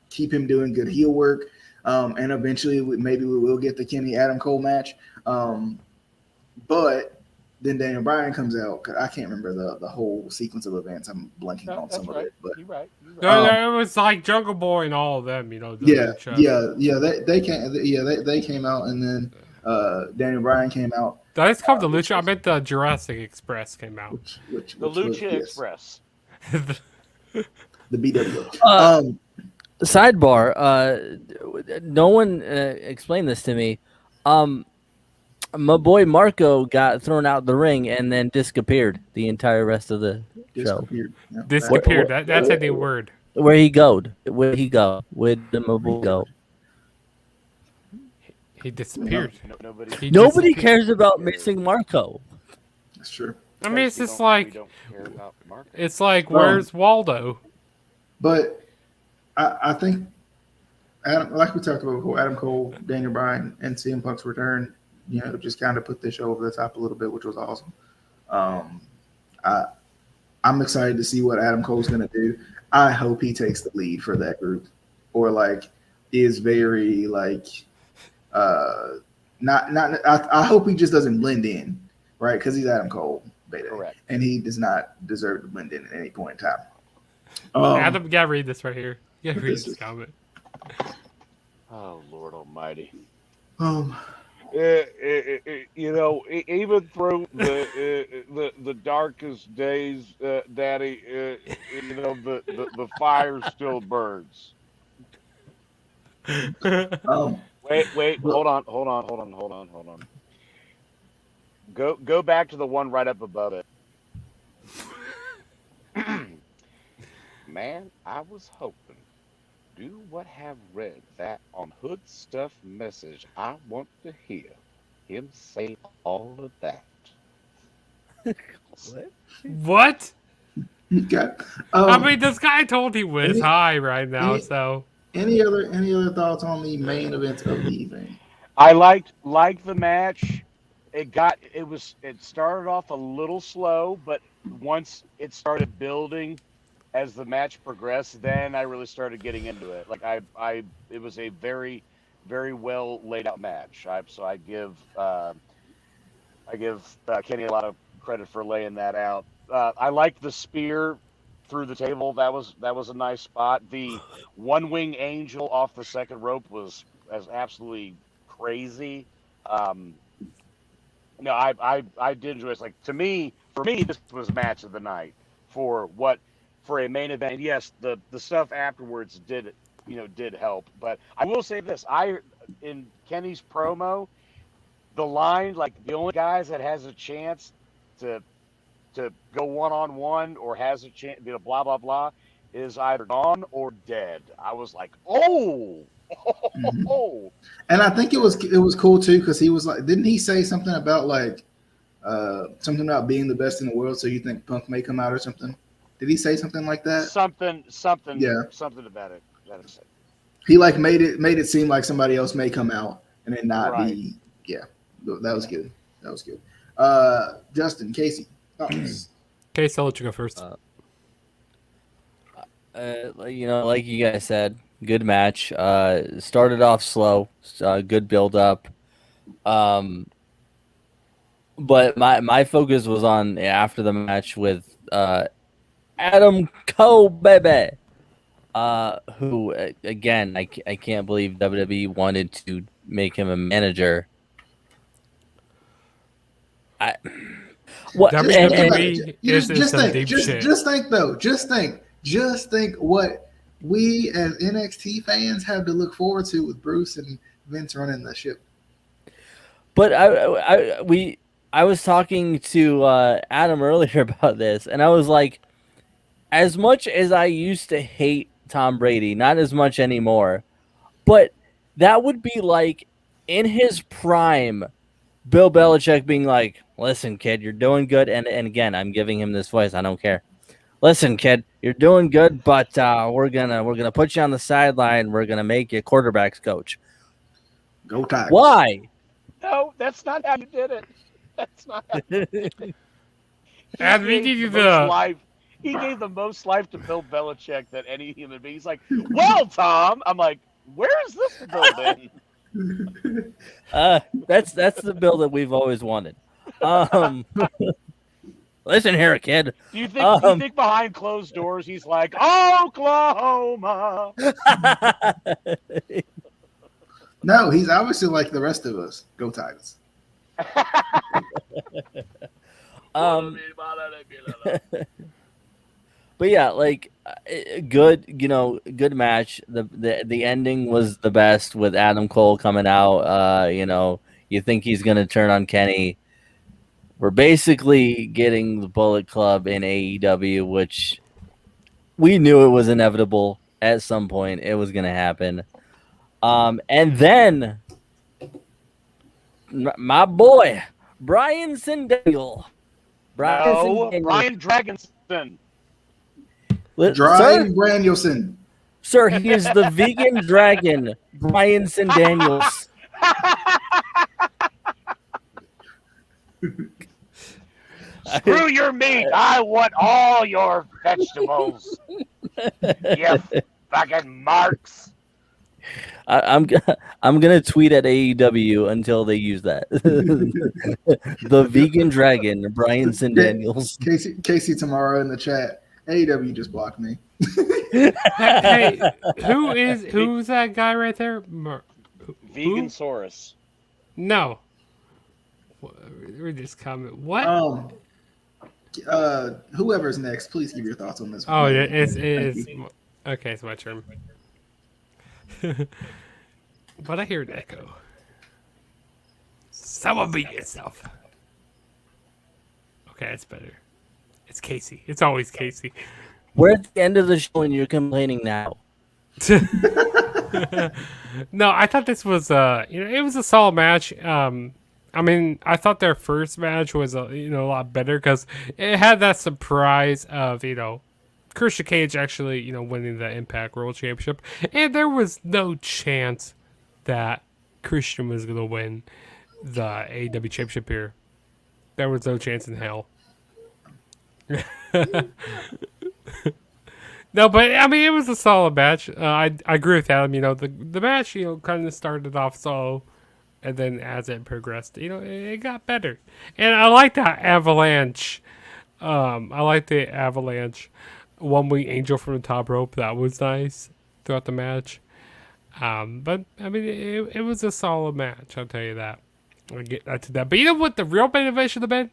keep him doing good heel work. And eventually, maybe we will get the Kenny-Adam Cole match. But then Daniel Bryan comes out. I can't remember the whole sequence of events. I'm blanking on some of it. But you're right. No, it was like Jungle Boy and all of them. You know. Yeah. They came out, and then Daniel Bryan came out. Did I just call the Lucha? I meant the Jurassic Express came out. Which Lucha Express. The BW. Sidebar. No one explained this to me. My boy Marco got thrown out the ring and then disappeared the entire rest of the show. Yeah. Disappeared. That's a new word. Where he go? Where he go? Where did my boy go? He disappeared. Nobody cares about missing Marco. That's true. I mean, it's just like it's like Well, where's Waldo? But I think Adam, like we talked about before, Adam Cole, Daniel Bryan, and CM Punk's return, you know, just kind of put this show over the top a little bit, which was awesome. I'm excited to see what Adam Cole's going to do. I hope he takes the lead for that group, or like is very like not. I hope he just doesn't blend in, right? Because he's Adam Cole, baby, Correct. and he does not deserve to blend in at any point in time. Adam, you gotta read this right here. You gotta read this comment. Oh, Lord Almighty. You know, even through the darkest days, Daddy, you know, the fire still burns. Wait, hold on. Go back to the one right up above it. Man, I was hoping. Do what have read that on Hood Stuff message. I want to hear him say all of that. What? What? Okay. I mean, this guy told he was any high right now, any so any other thoughts on the main event of the evening? I liked the match. It started off a little slow, but once it started building as the match progressed, then I really started getting into it. Like I it was a very, very well laid out match. I give Kenny a lot of credit for laying that out. I liked the spear through the table. That was a nice spot. The one wing angel off the second rope was absolutely crazy. Um, no, I did enjoy it. Like for me, this was match of the night for a main event. Yes, the stuff afterwards did help, but I will say this: in Kenny's promo, the line, like the only guys that has a chance to go one on one or has a chance, blah blah blah, is either gone or dead. I was like, oh, Mhm. oh, And I think it was cool too because he was like, didn't he say something about like something about being the best in the world? So you think Punk may come out or something? Did he say something like that? Yeah, something about it. That's it. he like made it seem like somebody else may come out and it not Right. be. Yeah, that was good. That was good. Justin, Casey, thoughts? okay, so I'll let you go first. Like you guys said, good match. Started off slow, good build up. But my focus was on after the match with Adam Cole, baby. Who again, I can't believe WWE wanted to make him a manager. I what Just think and about it. WWE Just, is in just some think. deep Just shit. just think though. Just think what we as NXT fans have to look forward to with Bruce and Vince running the ship. But I was talking to Adam earlier about this, and I was like, as much as I used to hate Tom Brady, not as much anymore. But that would be like in his prime, Bill Belichick being like, "Listen, kid, you're doing good," and again, I'm giving him this voice. I don't care. Listen, kid, you're doing good, but we're gonna put you on the sideline. We're gonna make you quarterbacks coach. Go Tigers. Why? No, that's not how you did it. That's not. He And we gave need the you most to. life. He gave the most life to Bill Belichick than any human being. He's like, well, Tom. I'm like, where is this building? That's the bill that we've always wanted. Um, listen here, kid. Do you think behind closed doors he's like, Oklahoma? No, he's obviously like the rest of us. Go Tigers. um, But yeah, like good, good match. The ending was the best with Adam Cole coming out. You think he's gonna turn on Kenny. We're basically getting the Bullet Club in AEW, which we knew it was inevitable at some point. It was gonna happen. And then my boy Brian Sindel. No, Brian Dragonson. Brian Branielson. Sir, he is the vegan dragon, Brian Daniels. Screw your meat. I want all your vegetables. You fucking marks. I'm gonna tweet at AEW until they use that. The vegan dragon, Brian Daniels. Casey tomorrow in the chat. AEW just blocked me. Hey, who's that guy right there? Vegan Saurus. No. Read this comment. What? Whoever's next, please give your thoughts on this one. Oh, yeah, it is. Okay, it's my turn. But I hear an echo. Someone beat yourself. Okay, that's better. It's Casey. It's always Casey. We're at the end of the show and you're complaining now. No, I thought this was it was a solid match. I mean, I thought their first match was a lot better because it had that surprise of Christian Cage actually winning the Impact World Championship, and there was no chance that Christian was gonna win the AEW Championship here. There was no chance in hell. No, but I mean, it was a solid match. I agree with Adam. The match kind of started off slow, and then as it progressed, it got better. And I like that avalanche. I like the avalanche. One wing angel from the top rope. That was nice throughout the match. But I mean, it was a solid match. I'll tell you that. I'll get to that. But you know what? The real main event should have been.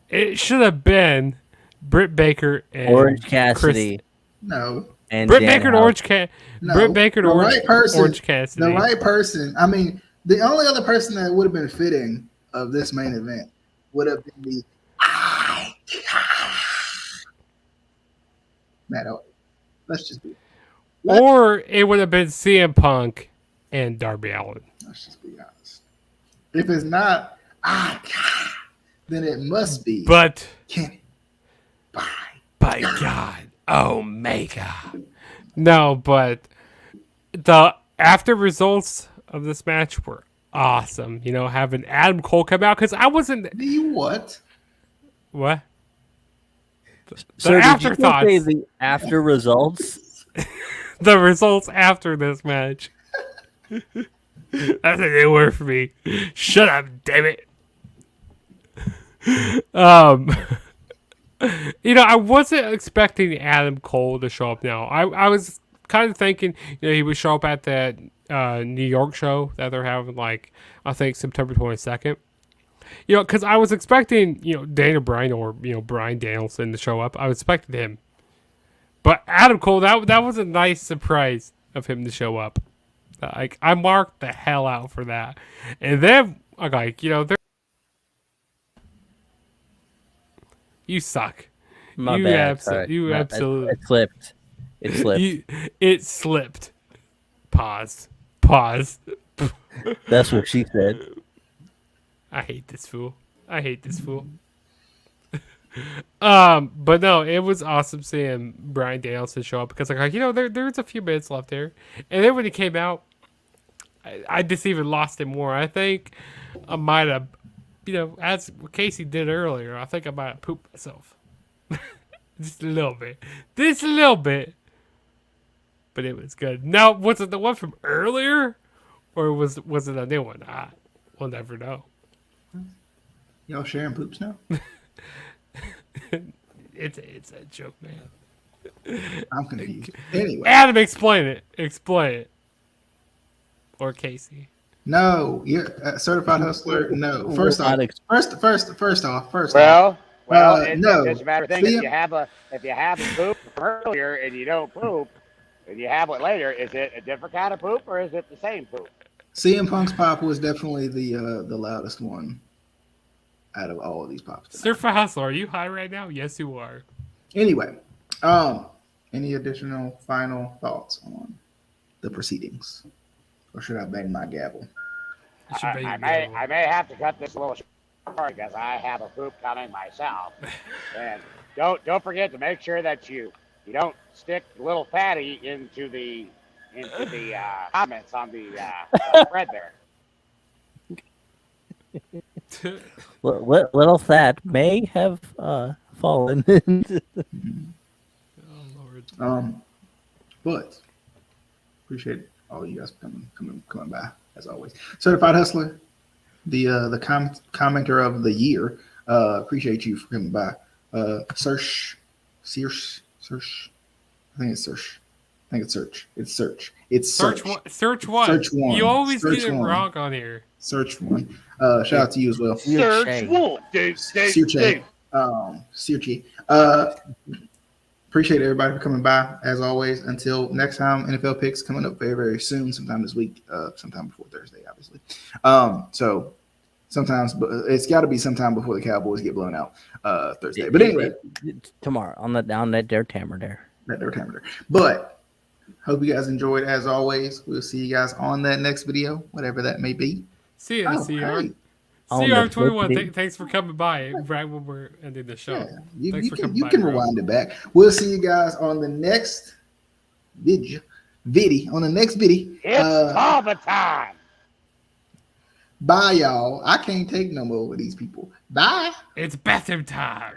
It should have been Britt Baker and Orange Cassidy. No. And Britt Dan Baker and Housen. Orange No. Britt Baker and The Orange, right person, Orange Cassidy. The right person. I mean, the only other person that would have been fitting of this main event would have been the Matt Owens. Let's just be. Or it would have been CM Punk and Darby Allin. Let's just be honest. If it's not then it must be. But Kenny. by God, Omega. No, but the after results of this match were awesome. Having Adam Cole come out because I wasn't. The what? What? So did you just afterthoughts. say the after results? The results after this match. That's a new word for me. Shut up, damn it. I wasn't expecting Adam Cole to show up now. I was kind of thinking, he would show up at that New York show that they're having, I think September 22nd. Because I was expecting, Daniel Bryan or, Bryan Danielson to show up. I was expecting him. But Adam Cole, that was a nice surprise of him to show up. I marked the hell out for that. And then, they're... You suck. My you bad. Sorry. You absolutely... It slipped. It slipped. It slipped. Pause. That's what she said. I hate this fool. But no, it was awesome seeing Bryan Danielson show up because there's a few minutes left there, and then when he came out, I just even lost it more. I think I might have, as Casey did earlier, I think I might have pooped myself just a little bit, but it was good. Now, was it the one from earlier, or was it a new one? We'll never know. Y'all sharing poops now? It's a joke, man. I'm confused. Anyway. Adam, explain it. Or Casey. No, you're a certified hustler. No. First off. Well, no. it's a matter of thing. If you have a poop earlier and you don't poop, and you have it later, is it a different kind of poop or is it the same poop? CM Punk's pop was definitely the loudest one out of all of these pops. Certified Hustler, are you high right now? Yes, you are. Anyway, any additional final thoughts on the proceedings, or should I bang my gavel? I may have to cut this a little short because I have a poop coming myself. And don't forget to make sure that you don't stick little fatty into the comments on the thread there. Little fat may have fallen. But appreciate all you guys coming by as always. Certified Hustler, the commenter of the year. Appreciate you for coming by. Search. I think it's Search. It's Search. Search one. You always get it wrong on here. Search one. Shout out to you as well. Search one. Sirchi. Appreciate everybody for coming by as always. Until next time, NFL picks coming up very, very soon, sometime this week, sometime before Thursday, obviously. So sometimes, but it's got to be sometime before the Cowboys get blown out Thursday. But anyway, tomorrow on that there Tammer there. But hope you guys enjoyed as always. We'll see you guys on that next video, whatever that may be. See ya, Oh, CR. hey. CR21, thanks for coming by right when we're ending the show. Yeah, Thanks for coming you by, can bro. rewind it back. We'll see you guys on the next video. On the next video. It's Taba time. Bye, y'all. I can't take no more with these people. Bye. It's bathroom time.